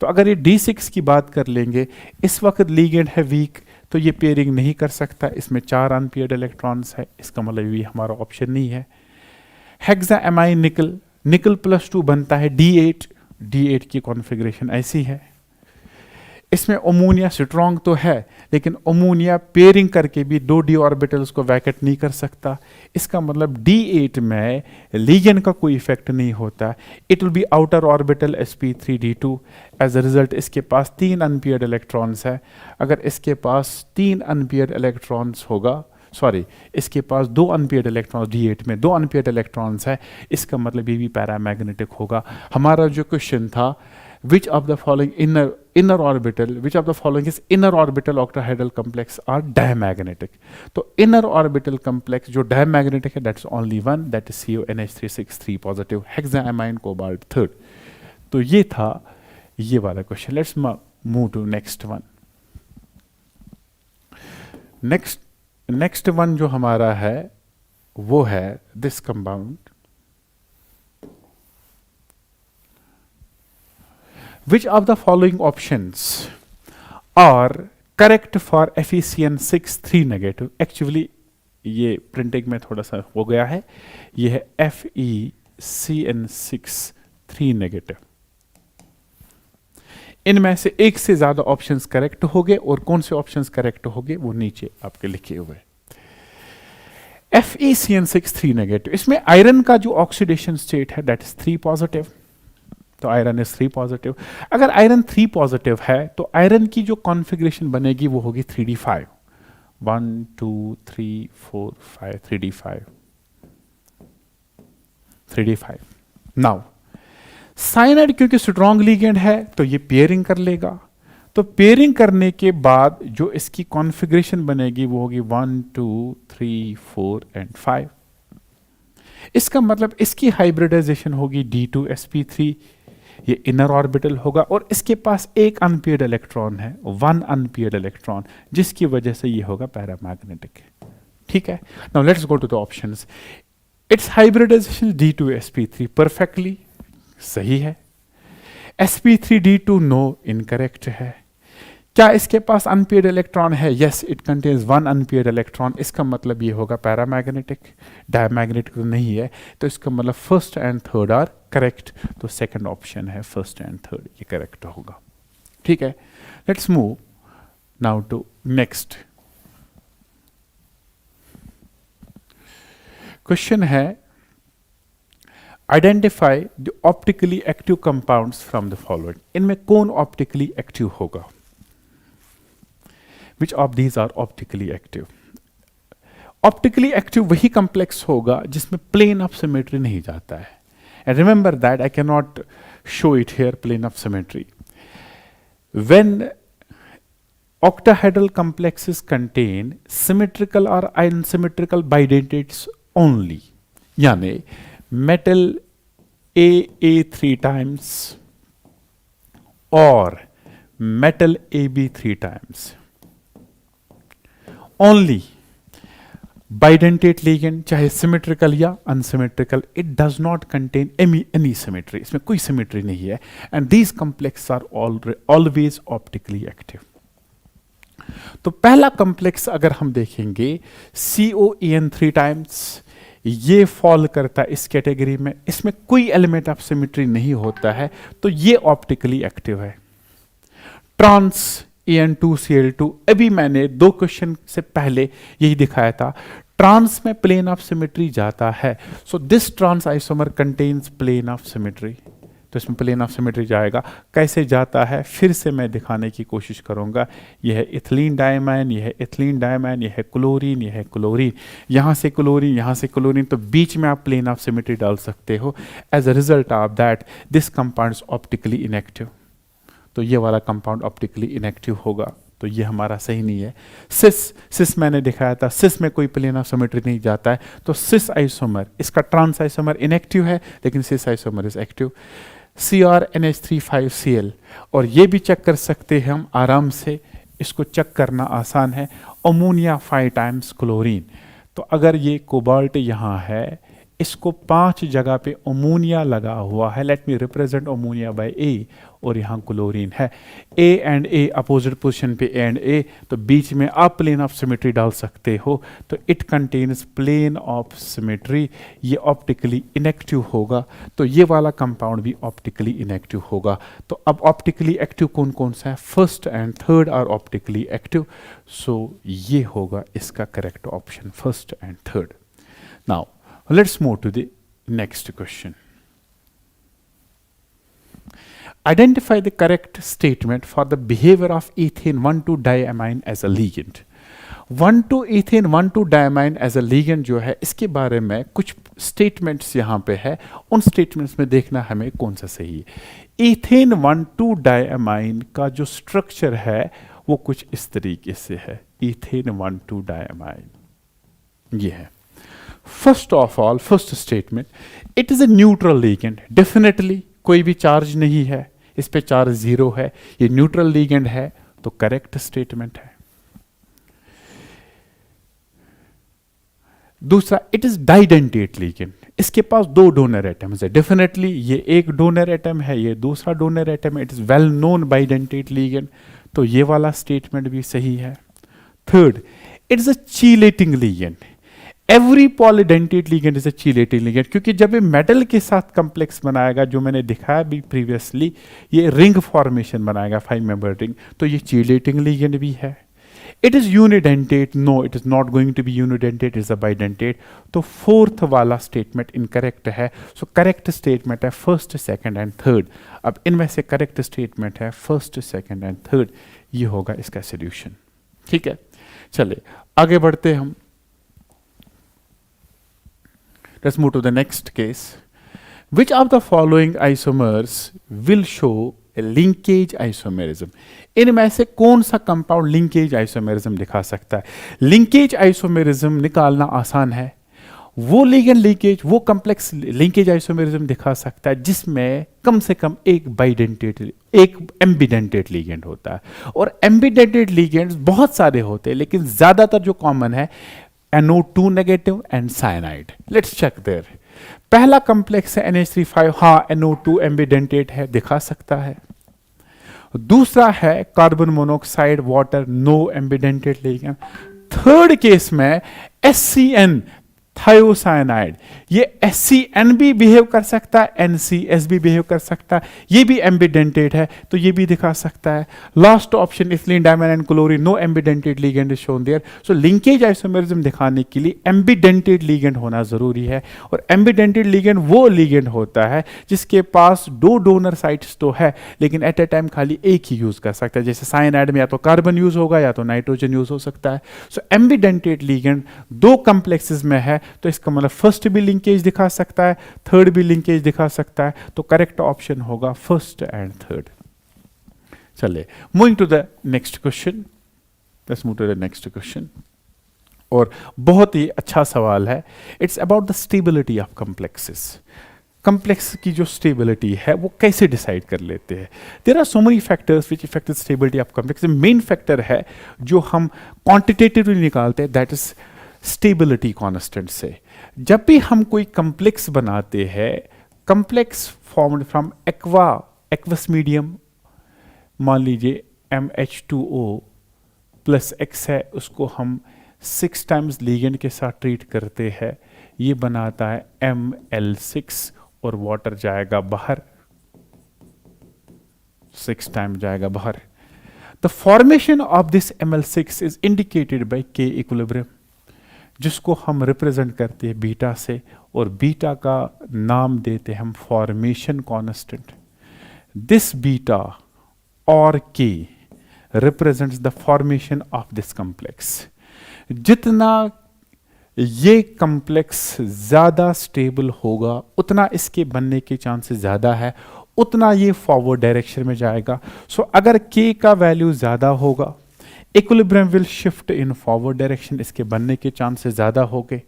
A: तो अगर ये D6 की बात कर लेंगे, इस वक्त लीगेंड है वीक, तो ये पेयरिंग नहीं कर सकता, इसमें 4 अनपेयर्ड इलेक्ट्रॉन्स है, इसका मतलब ये हमारा ऑप्शन नहीं है। हेक्सामाइन निकल, निकल +2 बनता है D8, D8 की कॉन्फ़िगरेशन ऐसी है। इसमें अमोनिया स्ट्रॉन्ग तो है, लेकिन अमोनिया पेयरिंग करके भी 2d ऑर्बिटल्स को वैकेट नहीं कर सकता, इसका मतलब D8 में लीगेंड का कोई इफेक्ट नहीं होता, it will be outer orbital sp3d2। As a result इसके पास 3 अनपेयर्ड इलेक्ट्रॉन्स है। अगर इसके पास 3 अनपेयर्ड इलेक्ट्रॉन्स होगा, सॉरी, इसके पास 2 अनपेयर्ड इलेक्ट्रॉन्स, D8 में 2 अनपेयर्ड इलेक्ट्रॉन्स है, इसका मतलब ये भी पैरामैग्नेटिक होगा। हमारा जो क्वेश्चन था, which of the following inner orbital, which of the following is inner orbital octahedral complex are diamagnetic? तो inner orbital complex जो diamagnetic है, that's only one, that is CONH363 positive hexaamine cobalt third। तो ये था ये वाला question. Let's move to next one. Next one जो हमारा है वो है this compound, which of the following options are correct for FeCN6 3 negative? Actually ये प्रिंटिंग में थोड़ा सा हो गया है, ये है FeCN6 3 नेगेटिव। इनमें से एक से ज्यादा ऑप्शंस करेक्ट हो गए, और कौन से ऑप्शंस करेक्ट हो गए वो नीचे आपके लिखे हुए। FeCN6 3 नेगेटिव, इसमें आयरन का जो ऑक्सीडेशन स्टेट है दैट इज 3 पॉजिटिव, तो आयरन इज 3 पॉजिटिव। अगर आयरन 3 पॉजिटिव है तो आयरन की जो कॉन्फ़िगरेशन बनेगी वो होगी 3d5, 1 2 3 4 5, 3d5। नाउ साइनाइड क्योंकि स्ट्रॉन्ग लीगेंड है तो ये पेयरिंग कर लेगा, तो पेयरिंग करने के बाद जो इसकी कॉन्फ़िगरेशन बनेगी वो होगी 1 2 3 4 एंड 5। इसका मतलब इसकी हाइब्रिडाइजेशन होगी D2sp3, ये इनर ऑर्बिटल होगा, और इसके पास एक अनपेयर्ड इलेक्ट्रॉन है, 1 अनपेयर्ड इलेक्ट्रॉन, जिसकी वजह से ये होगा पैरामैग्नेटिक। ठीक है, now let's go to the options. It's hybridisation D2sp3 perfectly सही है, sp3d2 नो इनकरेक्ट है। क्या इसके पास अनपेयर्ड इलेक्ट्रॉन है? Yes, it contains 1 unpaired electron, इसका मतलब ये होगा पैरामैग्नेटिक, डायमैग्नेटिक तो नहीं है, तो इसका मतलब first and third are correct, तो सेकंड ऑप्शन है फर्स्ट एंड थर्ड, ये करेक्ट होगा। ठीक है, let's move now to next question है, identify the optically active compounds from the following. इनमें कौन ऑप्टिकली एक्टिव होगा? Which of these are optically active? Optically active वही complex होगा जिसमें plane of symmetry नहीं जाता है। And remember that I cannot show it here, plane of symmetry. When octahedral complexes contain symmetrical or unsymmetrical bidentates only, यानी metal AA 3 times or metal AB 3 times, only bidentate ligand, चाहे symmetrical या unsymmetrical, it does not contain any symmetry, इसमें कोई symmetry नहीं है, and these complex are always optically active. तो पहला complex अगर हम देखेंगे COEN 3 टाइम्स, ये फॉल करता है इस कैटेगरी में, इसमें कोई एलिमेंट ऑफ सिमेट्री नहीं होता है, तो ये ऑप्टिकली एक्टिव है। ट्रांस En2Cl2, अभी मैंने 2 क्वेश्चन से पहले यही दिखाया था, ट्रांस में प्लेन ऑफ सिमेट्री जाता है, so this trans isomer contains plane of symmetry, तो इसमें प्लेन ऑफ सिमेट्री जाएगा। कैसे जाता है फिर से मैं दिखाने की कोशिश करूंगा। यह है इथिलीन डायमाइन, यह है इथिलीन डायमाइन, यह है क्लोरीन, यह है क्लोरीन, यहां से क्लोरीन, यहां से क्लोरीन, तो बीच में आप प्लेन ऑफ सिमेट्री डाल सकते हो। As a result of that this compound optically inactive, तो ये वाला कंपाउंड ऑप्टिकली इनएक्टिव होगा, तो ये हमारा सही नहीं है। सिस मैंने दिखाया था, सिस में कोई प्लेन ऑफ सिमेट्री नहीं जाता है, तो सिस आइसोमर, इसका ट्रांस आइसोमर इनएक्टिव है लेकिन cis isomer is active. CrNH3,5Cl, और ये भी चेक कर सकते हैं हम आराम से, इसको चेक करना आसान है। अमोनिया 5 टाइम्स क्लोरीन, तो अगर ये कोबाल्ट यहाँ है, इसको 5 जगह पे अमोनिया लगा हुआ है, let me represent ammonia bye A, और यहाँ क्लोरीन है, A and A opposite position पे A एंड A, तो बीच में आप प्लेन ऑफ सिमेट्री डाल सकते हो, तो it contains plane of symmetry, ये ऑप्टिकली इनएक्टिव होगा, तो ये वाला कंपाउंड भी ऑप्टिकली इनएक्टिव होगा। तो अब ऑप्टिकली एक्टिव कौन कौन सा है? First and third are optically active, so ये होगा इसका correct option, first and third. Now let's move to the next question. Identify the correct statement for the behavior of ethane 1,2-diamine as a ligand. 1,2-ethane 1,2-diamine as a ligand जो है, इसके बारे में कुछ statements यहाँ पे है, उन स्टेटमेंट्स में देखना हमें कौन सा सही है। ईथेन 1,2-डायमाइन का जो स्ट्रक्चर है वो कुछ इस तरीके से है, ईथेन 1,2-डायमाइन ये है। First of all, first statement, it is a neutral ligand, definitely कोई भी चार्ज नहीं है, इस पे चार्ज 0 है, ये न्यूट्रल लिगेंड है, तो करेक्ट स्टेटमेंट है। दूसरा, इट इज डाइडेंटेट लिगेंड, इसके पास 2 डोनर एटम्स है, डेफिनेटली ये एक डोनर एटम है, ये दूसरा डोनर एटम है, it is well known bidentate ligand, तो ये वाला स्टेटमेंट भी सही है। Third, it is a chelating ligand, every polydentate ligand is a chelating ligand, क्योंकि जब ये मेटल के साथ कॉम्प्लेक्स बनाएगा, जो मैंने दिखाया भी प्रीवियसली, ये रिंग फॉर्मेशन बनाएगा, 5 मेंबर रिंग, तो ये चीलेटिंग लिगेंड भी है। It is unidentate, no it is not going to be unidentate, is a bidentate, तो फोर्थ वाला स्टेटमेंट इनकरेक्ट है। सो करेक्ट स्टेटमेंट है फर्स्ट, सेकंड एंड थर्ड। अब इनमें से करेक्ट स्टेटमेंट है फर्स्ट, सेकंड एंड थर्ड, ये होगा इसका सोल्यूशन। ठीक है, चलिए आगे बढ़ते हम। Let's move to the next case. Which of the following isomers will show a linkage isomerism? इनमें से कौन सा कंपाउंड लिंकेज आइसोमेरिज्म दिखा सकता है? लिंकेज आइसोमेरिज्म निकालना आसान है, वो लिगेंड लिंकेज, वो कॉम्प्लेक्स लिंकेज आइसोमेरिज्म दिखा सकता है जिसमें कम से कम एक बाइडेंटेट, एक एम्बिडेंटेट लिगेंड होता है। और एम्बिडेंटेट लिगेंड्स बहुत सारे होते हैं, लेकिन ज्यादातर जो कॉमन है NO2 negative and cyanide. Let's check there. पहला कॉम्प्लेक्स है NH3,5, हाँ NO2 एम्बिडेंटेट है, दिखा सकता है। दूसरा है carbon monoxide water, no ambidentate ligand. Third case में SCN थायोसाइनाइड, ये SCN भी बिहेव कर सकता है, NCS भी बिहेव कर सकता है, ये भी एम्बिडेंटेट है, तो ये भी दिखा सकता है। Last option ethylene diamine and chlorine, no ambidentate ligand is shown there. So linkage isomerism दिखाने के लिए एम्बिडेंटेट लिगेंड होना जरूरी है, और एम्बिडेंटेट लिगेंड वो लिगेंड होता है जिसके पास 2 डोनर साइट्स तो है, लेकिन एट ए टाइम खाली एक ही यूज कर सकता है। जैसे साइनाइड में या तो कार्बन यूज होगा या तो नाइट्रोजन यूज हो सकता है। सो एम्बिडेंटेट लिगेंड 2 कॉम्प्लेक्सेस में है, तो इसका मतलब फर्स्ट भी लिंकेज दिखा सकता है, थर्ड भी लिंकेज दिखा सकता है, तो करेक्ट ऑप्शन होगा फर्स्ट एंड थर्ड। चलिए moving to the next question, let's move to the next question. और बहुत ही अच्छा सवाल है, it's about the stability of complexes. Complex की जो स्टेबिलिटी है वो कैसे डिसाइड कर लेते हैं? There are so many factors which affect the stability of complex. Main factor है जो हम क्वांटिटेटिवली निकालते हैं, दैट इज स्टेबिलिटी कांस्टेंट से। जब भी हम कोई कॉम्प्लेक्स बनाते हैं, complex formed from aqueous medium, मान लीजिए MH2O प्लस एक्स है, उसको हम 6 टाइम्स लीगेंड के साथ ट्रीट करते हैं, ये बनाता है ML6 और वाटर जाएगा बाहर, 6 टाइम जाएगा बाहर। The formation of this ML6 is indicated by K equilibrium, जिसको हम रिप्रेजेंट करते हैं बीटा से, और बीटा का नाम देते हैं हम फॉर्मेशन कांस्टेंट। दिस बीटा और K represents the formation of this complex. जितना ये कॉम्प्लेक्स ज्यादा स्टेबल होगा उतना इसके बनने के चांसेस ज्यादा है, उतना ये फॉरवर्ड डायरेक्शन में जाएगा। सो अगर K का वैल्यू ज्यादा होगा, equilibrium will shift in forward direction, इसके बनने के चांसेस ज्यादा होंगे।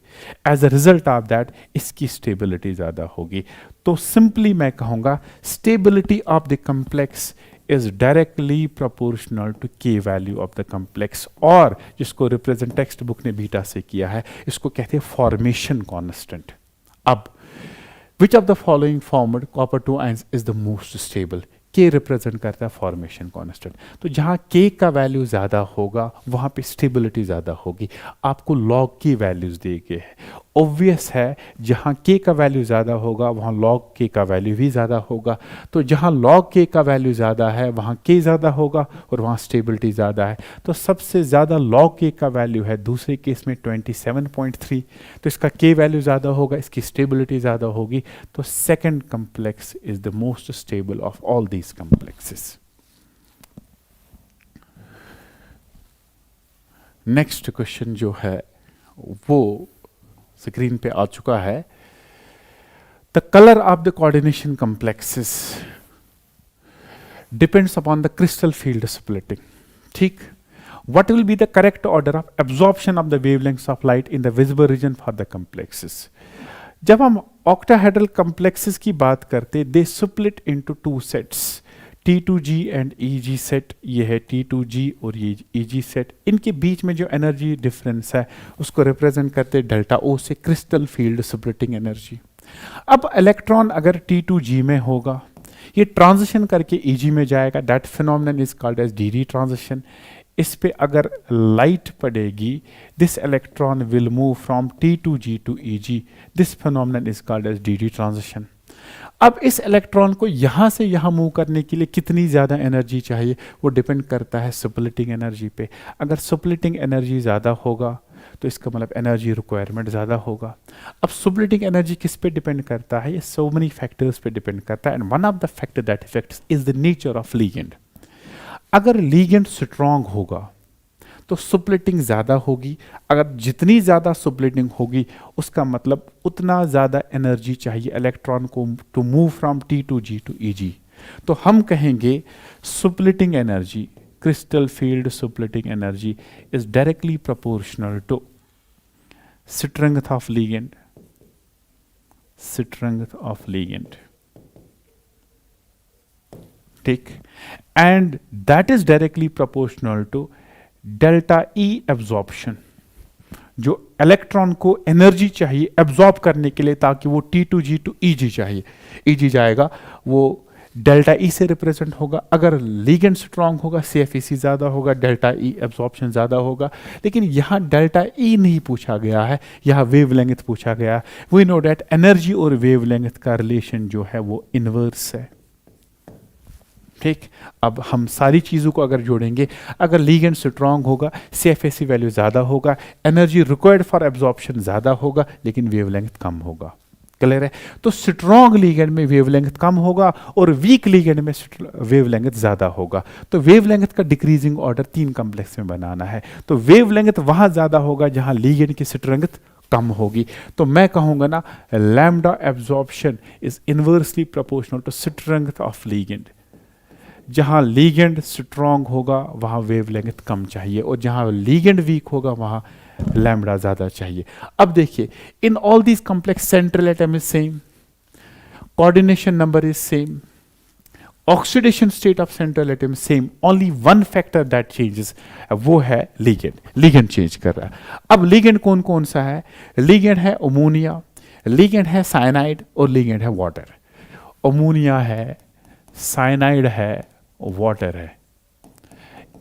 A: As a result of that इसकी स्टेबिलिटी ज्यादा होगी। तो सिंपली मैं कहूंगा stability of the complex is directly proportional to K value of the complex, और जिसको रिप्रेजेंट टेक्स्ट बुक ने बीटा से किया है, इसको कहते हैं फॉर्मेशन कांस्टेंट। अब विच of the following format copper 2 ions is the most stable? K represent करता है फॉर्मेशन कांस्टेंट। तो जहां K का वैल्यू ज्यादा होगा वहां पे स्टेबिलिटी ज्यादा होगी। आपको लॉग की वैल्यूज दिए गए हैं, ऑब्वियस है जहां K का वैल्यू ज्यादा होगा वहां लॉग K का वैल्यू भी ज्यादा होगा। तो जहां लॉग K का वैल्यू ज्यादा है वहां K ज्यादा होगा और वहां स्टेबिलिटी ज्यादा है। तो सबसे ज्यादा लॉग K का वैल्यू है दूसरे केस में 27.3, तो इसका K वैल्यू ज्यादा होगा, इसकी स्टेबिलिटी ज्यादा होगी। तो second complex is the most stable of all these complexes. Next question जो है वो स्क्रीन पे आ चुका है। The colour of the coordination complexes depends upon the crystal field splitting. ठीक, what will be the correct order of absorption of the wavelengths of light in the visible region for the complexes? जब हम octahedral complexes की बात करते, they split into two sets, T2G and EG set। ये है T2G और ये EG set। इनके बीच में जो एनर्जी डिफरेंस है उसको रिप्रेजेंट करते डेल्टा O से, क्रिस्टल फील्ड स्प्लिटिंग एनर्जी। अब इलेक्ट्रॉन अगर T2G में होगा, ये ट्रांजिशन करके EG में जाएगा, that phenomenon is called as DD transition. इस पे अगर लाइट पड़ेगी, this electron will move from T2G to EG, this phenomenon is called as DD transition. अब इस इलेक्ट्रॉन को यहां से यहां मूव करने के लिए कितनी ज्यादा एनर्जी चाहिए, वो डिपेंड करता है स्प्लिटिंग एनर्जी पे। अगर स्प्लिटिंग एनर्जी ज्यादा होगा तो इसका मतलब एनर्जी रिक्वायरमेंट ज्यादा होगा। अब स्प्लिटिंग एनर्जी किस पे डिपेंड करता है? ये सो मेनी फैक्टर्स पे डिपेंड करता है, and one of the factor that effects is the nature of ligand. अगर लीगेंड स्ट्रांग होगा तो स्प्लिटिंग ज्यादा होगी। अगर जितनी ज्यादा स्प्लिटिंग होगी उसका मतलब उतना ज्यादा एनर्जी चाहिए इलेक्ट्रॉन को to move from T2G to EG। तो हम कहेंगे splitting energy, crystal field splitting energy is directly proportional to strength of ligand, strength of ligand, ठीक, and that is directly proportional to delta E absorption। जो electron को energy चाहिए absorb करने के लिए ताकि वो T2G टू EG चाहिए, EG जाएगा, वो डेल्टा ई से रिप्रेजेंट होगा। अगर लिगेंड स्ट्रांग होगा CFEC ज्यादा होगा, डेल्टा ई एब्जॉर्प्शन ज्यादा होगा। लेकिन यहाँ डेल्टा ई नहीं पूछा गया है, यहाँ वेवलेंथ पूछा गया है। वी नो दैट एनर्जी और वेवलेंथ का रिलेशन जो है वो इनवर्स है। ठीक, अब हम सारी चीजों को अगर जोड़ेंगे, अगर लिगेंड स्ट्रांग होगा CFEC वैल्यू ज्यादा होगा, एनर्जी रिक्वायर्ड फॉर एब्जॉर्प्शन ज्यादा होगा, लेकिन वेवलेंथ कम होगा। क्लियर है? तो स्ट्रॉन्ग लिगेंड में वेवलेंथ कम होगा और वीक लिगेंड में वेवलेंथ ज्यादा होगा। तो वेवलेंथ का डिक्रीजिंग ऑर्डर 3 कॉम्प्लेक्स में बनाना है। तो वेवलेंथ वहां ज्यादा होगा जहां लिगेंड की स्ट्रेंथ कम होगी। तो मैं कहूंगा ना, lambda absorption is inversely proportional to strength of ligand. जहां लिगेंड स्ट्रॉन्ग होगा वहां वेवलेंथ कम चाहिए, और जहां लिगेंड वीक होगा वहां लैम्डा ज्यादा चाहिए। अब देखिए, in all these complex central atom is same, coordination number is same, oxidation state of central atom same, only one factor that changes, वो है लिगेंड। लिगेंड चेंज कर रहा है। अब लिगेंड कौन कौन सा है? लिगेंड है अमोनिया, लिगेंड है साइनाइड और लिगेंड है वाटर। अमोनिया है, साइनाइड है, वाटर है।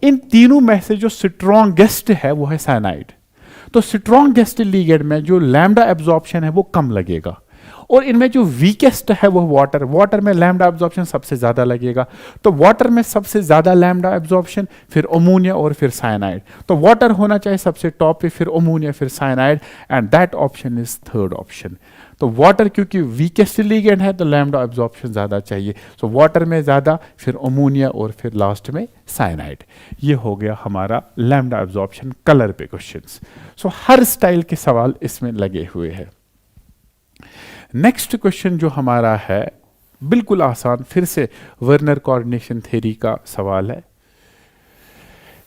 A: इन तीनों में से जो स्ट्रॉन्गेस्ट है वो है साइनाइड। तो स्ट्रॉन्गेस्ट लिगेंड में जो लैम्डा एब्जॉर्प्शन है वो कम लगेगा, और इनमें जो वीकेस्ट है वो वाटर, वाटर में लैम्डा एब्जॉर्प्शन सबसे ज्यादा लगेगा। तो वाटर में सबसे ज्यादा लैम्डा एब्जॉर्प्शन, फिर अमोनिया और फिर साइनाइड। तो वाटर होना चाहिए सबसे टॉप पे, फिर अमोनिया, फिर cyanide, and that option is third option. तो वाटर क्योंकि वीकेस्ट लिगेंड है तो लैम्डा एब्जॉर्प्शन ज्यादा चाहिए, सो वाटर में ज्यादा, फिर अमोनिया और फिर लास्ट में साइनाइड। ये हो गया हमारा लैम्डा एब्जॉर्प्शन कलर पे क्वेश्चंस। सो हर स्टाइल के सवाल इसमें लगे हुए हैं। नेक्स्ट क्वेश्चन जो हमारा है बिल्कुल आसान, फिर से वर्नर कोऑर्डिनेशन थ्योरी का सवाल है।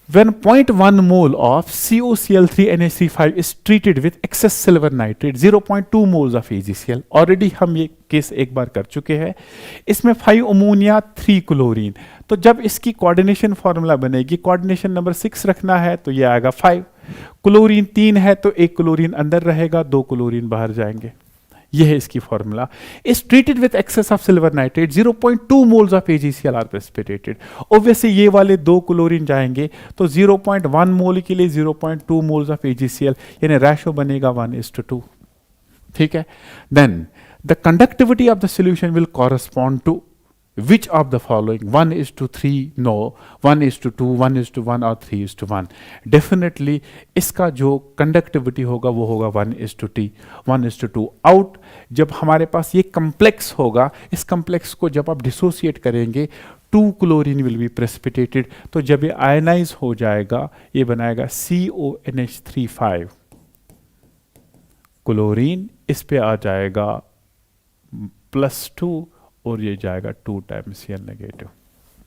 A: When 0.1 mole of COCl3NH35 is treated with excess silver nitrate, 0.2 moles of AgCl, already हम ये केस एक बार कर चुके हैं। इसमें 5 अमोनिया 3 क्लोरीन, तो जब इसकी कोऑर्डिनेशन फॉर्मूला बनेगी, कोऑर्डिनेशन नंबर 6 रखना है तो ये आएगा 5, क्लोरीन 3 है तो 1 क्लोरीन अंदर रहेगा, 2 क्लोरीन बाहर जाएंगे। ये है इसकी formula. Is treated with excess of silver nitrate, 0.2 moles of AgCl are precipitated. Obviously ये वाले 2 क्लोरीन जाएंगे तो 0.1 मोल के लिए 0.2 मोल्स ऑफ AgCl, यानी रेशो बनेगा 1:2। ठीक है, then the conductivity of the solution will correspond to which of the following, 1:3, no, 1:2, 1:1 और 3:1। डेफिनेटली इसका जो कंडक्टिविटी होगा वो होगा 1:2 आउट। जब हमारे पास ये कम्प्लेक्स होगा, इस कम्प्लेक्स को जब आप डिसोसिएट करेंगे 2 क्लोरीन विल बी प्रेसिपिटेटेड, तो जब ये आयनाइज हो जाएगा ये बनाएगा CONH35 क्लोरीन, इस पे आ जाएगा +2 और ये जाएगा 2 टाइम्स Cl नेगेटिव।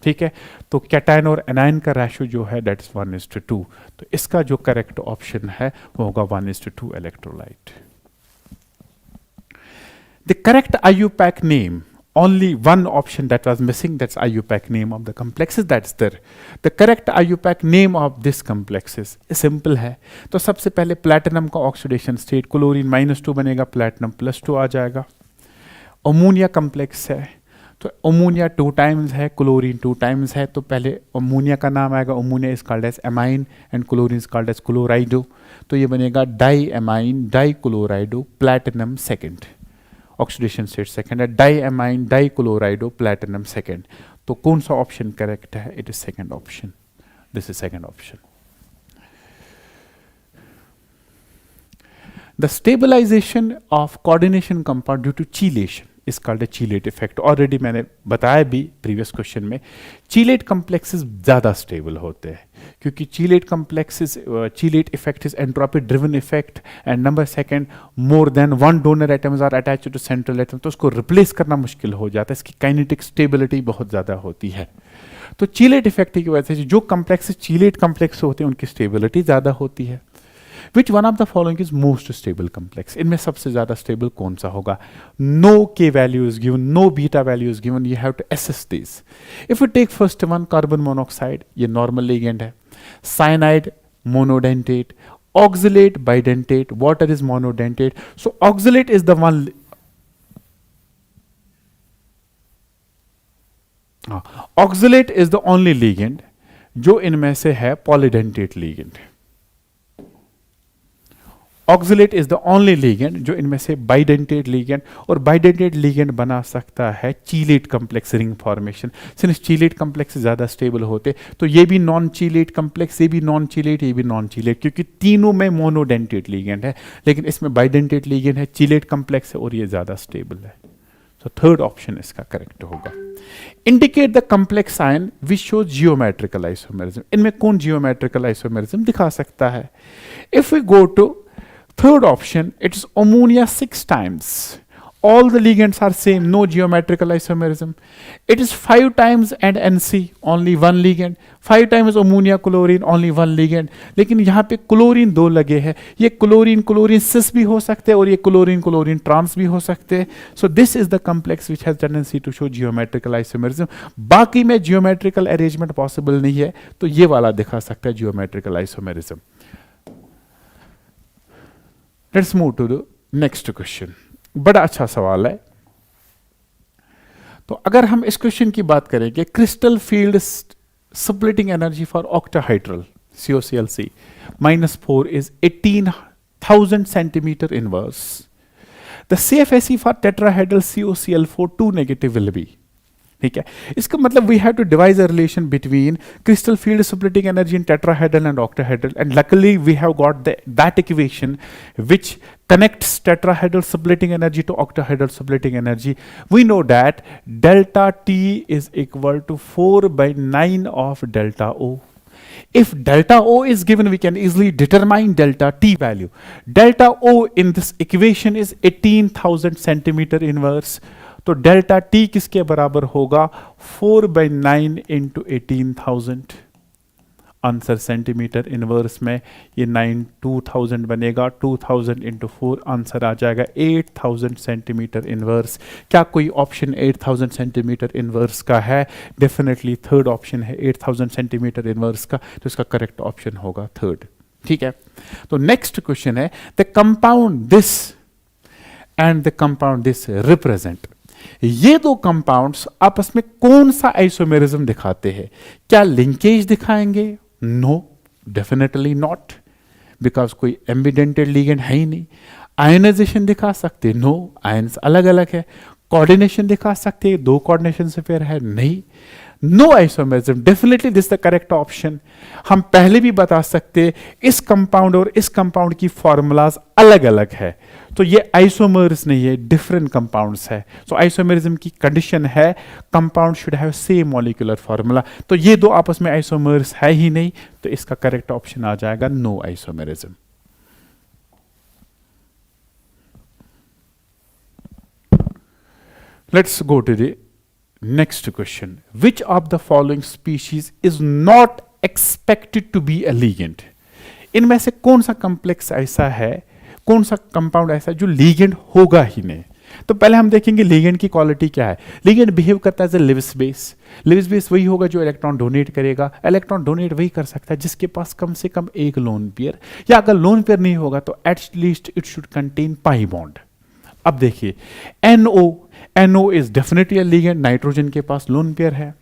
A: ठीक है, तो कैटायन और एनायन का रेशो जो है दैट इज 1:2। तो इसका जो करेक्ट ऑप्शन है वो होगा 1:2 electrolyte. The correct IUPAC name, only one option that was missing, that's IUPAC name of the complexes, that's there. The correct IUPAC name of this complexes simple है। तो सबसे पहले प्लैटिनम का ऑक्सीडेशन स्टेट, क्लोरीन -2 बनेगा, platinum +2 आ जाएगा। Ammonia complex है तो ammonia 2 times है, क्लोरीन 2 टाइम्स है, तो पहले अमोनिया का नाम आएगा, ammonia is called as ammine and chlorine is called as chlorido, तो ये बनेगा di ammine di chlorido, platinum second, oxidation state second है, di ammine di chlorido, platinum second. तो कौन सा ऑप्शन करेक्ट है? It is second option, this is second option. The stabilization of coordination compound due to chelation is called a chelate effect. Already मैंने बताया भी previous question में, chelate complexes ज़्यादा stable होते हैं क्योंकि chelate complexes, chelate effect is entropy driven effect and number second more than one donor atoms are attached to central atom, तो उसको replace करना मुश्किल हो जाता है, इसकी kinetic stability बहुत ज़्यादा होती है। तो chelate effect की वजह से जो complexes chelate complex होते हैं उनकी stability ज़्यादा होती है। Which one of the following is most stable complex? इनमें सबसे ज्यादा स्टेबल कौन सा होगा? No K value is given, no beta value is given. You have to assess these. If we take first one, carbon monoxide, ये normal ligand है. Cyanide, monodentate. Oxalate, bidentate. Water is monodentate. So oxalate is the one. Oxalate is the only ligand जो इनमें से है polydentate ligand. Oxalate is the only ligand जो इनमें से bidentate ligand, और बाइडेंटेट लिगेंड बना सकता है चीलेट complex ring formation. Since चीलेट complex ज्यादा स्टेबल होते तो ये भी नॉन चीलेट कम्प्लेक्स, ये भी नॉन चीलेट, ये भी नॉन चीलेट, क्योंकि तीनों में मोनोडेंटेट लिगेंड है, लेकिन इसमें बाइडेंटेट लिगेंड है, चीलेट कम्प्लेक्स है और ये ज्यादा स्टेबल है। तो थर्ड ऑप्शन इसका करेक्ट होगा। Indicate the complex ion which show geometrical isomerism, इनमें कौन जियोमेट्रिकल आइसोमेरिज्म दिखा सकता है? If we go to third option, it is ammonia 6 times. All the ligands are same, no geometrical isomerism. It is 5 times and NC, only one ligand. 5 times ammonia chlorine, only one ligand. लेकिन यहाँ पे chlorine 2 लगे हैं, ये chlorine chlorine सिस भी हो सकते हैं और ये क्लोरीन क्लोरीन ट्रांस भी हो सकते हैं। So this is the complex which has tendency to show geometrical isomerism. बाकी में geometrical arrangement possible नहीं है, तो ये वाला दिखा सकता है geometrical isomerism. Let's move to the next question. बड़ा अच्छा सवाल है। तो अगर हम इस क्वेश्चन की बात करेंगे, crystal field splitting energy for octahedral COCl-C -4 is 18,000 centimeter inverse. The CFSE for tetrahedral COCl4 2 negative will be, ठीक है। इसका मतलब we have to devise a relation between crystal field splitting energy in tetrahedral and octahedral, and luckily we have got that equation which connects tetrahedral splitting energy to octahedral splitting energy. We know that delta T is equal to 4 by 9 of delta O. If delta O is given, we can easily determine delta T value. Delta O in this equation is 18,000 centimeter inverse. तो delta T किसके बराबर होगा? 4 by 9 into 18,000. Answer centimetre inverse में ये 2000 बनेगा, 2000 into 4 answer आ जाएगा 8000 centimetre inverse. क्या कोई ऑप्शन 8000 सेंटीमीटर इनवर्स का है? डेफिनेटली थर्ड ऑप्शन है 8000 सेंटीमीटर इनवर्स का, तो इसका करेक्ट ऑप्शन होगा थर्ड। ठीक है, तो नेक्स्ट क्वेश्चन है the compound this and the compound this represent. ये दो कंपाउंड्स आपस में कौन सा आइसोमेरिज्म दिखाते हैं? क्या लिंकेज दिखाएंगे? नो, डेफिनेटली नॉट, बिकॉज कोई एम्बिडेंटेड लिगेंड है ही नहीं। आयनाइजेशन दिखा सकते? नो, आयन्स अलग अलग है। कोऑर्डिनेशन दिखा सकते? दो कोऑर्डिनेशन से पेयर है? नहीं। No isomerism, definitely this the correct option. हम पहले भी बता सकते इस कंपाउंड और इस कंपाउंड की फॉर्मूलाज अलग अलग है, तो ये आइसोमर्स नहीं है, डिफरेंट कंपाउंड्स है। सो आइसोमेरिज्म की कंडीशन है compound should have same molecular formula, तो ये दो आपस में आइसोमर्स है ही नहीं, तो इसका करेक्ट ऑप्शन आ जाएगा no isomerism. Let's go to the next question. Which of the following species is not expected to be a ligand? इनमें से कौन सा कॉम्प्लेक्स ऐसा है, कौन सा कंपाउंड ऐसा है जो लिगेंड होगा ही नहीं? तो पहले हम देखेंगे लिगेंड की क्वालिटी क्या है। लिगेंड बिहेव करता है as a Lewis base. Lewis base वही होगा जो इलेक्ट्रॉन डोनेट करेगा। इलेक्ट्रॉन डोनेट वही कर सकता है जिसके पास कम से कम एक लोन पेयर, या अगर लोन पेयर नहीं होगा तो at least it should contain pi bond. अब देखिए NO is definitely a ligand, nitrogen के पास लोन पेयर है।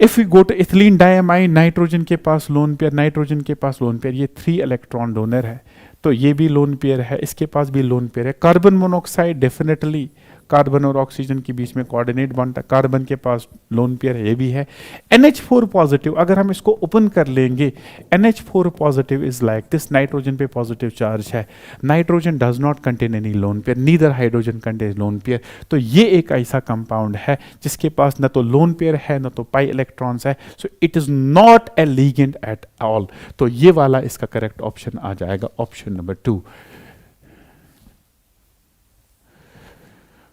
A: If you go to ethylene diamine, nitrogen के पास लोन पेयर, नाइट्रोजन के पास लोन पेयर, ये 3 इलेक्ट्रॉन डोनर है, तो ये भी लोन पेयर है, इसके पास भी लोन पेयर है। कार्बन मोनोऑक्साइड, डेफिनेटली कार्बन और ऑक्सीजन के बीच में कोऑर्डिनेट बनता है, कार्बन के पास लोन पेयर है, ये भी है। NH4 पॉजिटिव, अगर हम इसको ओपन कर लेंगे, NH4 positive is like this, nitrogen पे पॉजिटिव चार्ज है, nitrogen does not contain any lone pair, neither hydrogen contain lone pair, तो ये एक ऐसा कंपाउंड है जिसके पास न तो लोन पेयर है न तो पाई इलेक्ट्रॉन्स है, so it is not a ligand at all. तो ये वाला इसका करेक्ट ऑप्शन आ जाएगा, option number 2।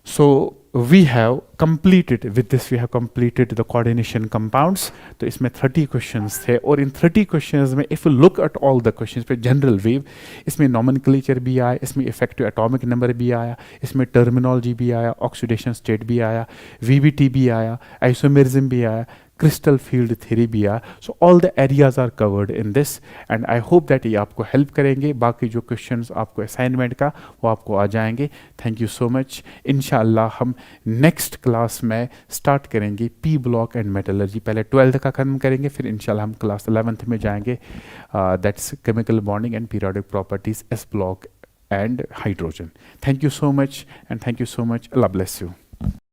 A: So we have completed, with this we have completed the coordination compounds. तो इसमें 30 questions थे, और इन 30 questions में if you look at all the questions पे general wave, इसमें nomenclature भी आया, इसमें effective atomic number भी आया, इसमें terminology भी आया, oxidation state भी आया, VBT भी आया, isomerism भी आया, क्रिस्टल फील्ड थ्योरी भी आ। So all the areas are covered in this, and I hope that ये आपको हेल्प करेंगे। बाकी जो क्वेश्चंस आपको असाइनमेंट का वो आपको आ जाएंगे। Thank you so much. इंशाल्लाह हम नेक्स्ट क्लास में स्टार्ट करेंगे पी ब्लॉक एंड मेटलर्जी। पहले 12th का खत्म करेंगे, फिर इंशाल्लाह हम क्लास 11th में जाएंगे, that's chemical bonding and periodic properties, S block and hydrogen. Thank you so much and thank you so much. Allah bless you.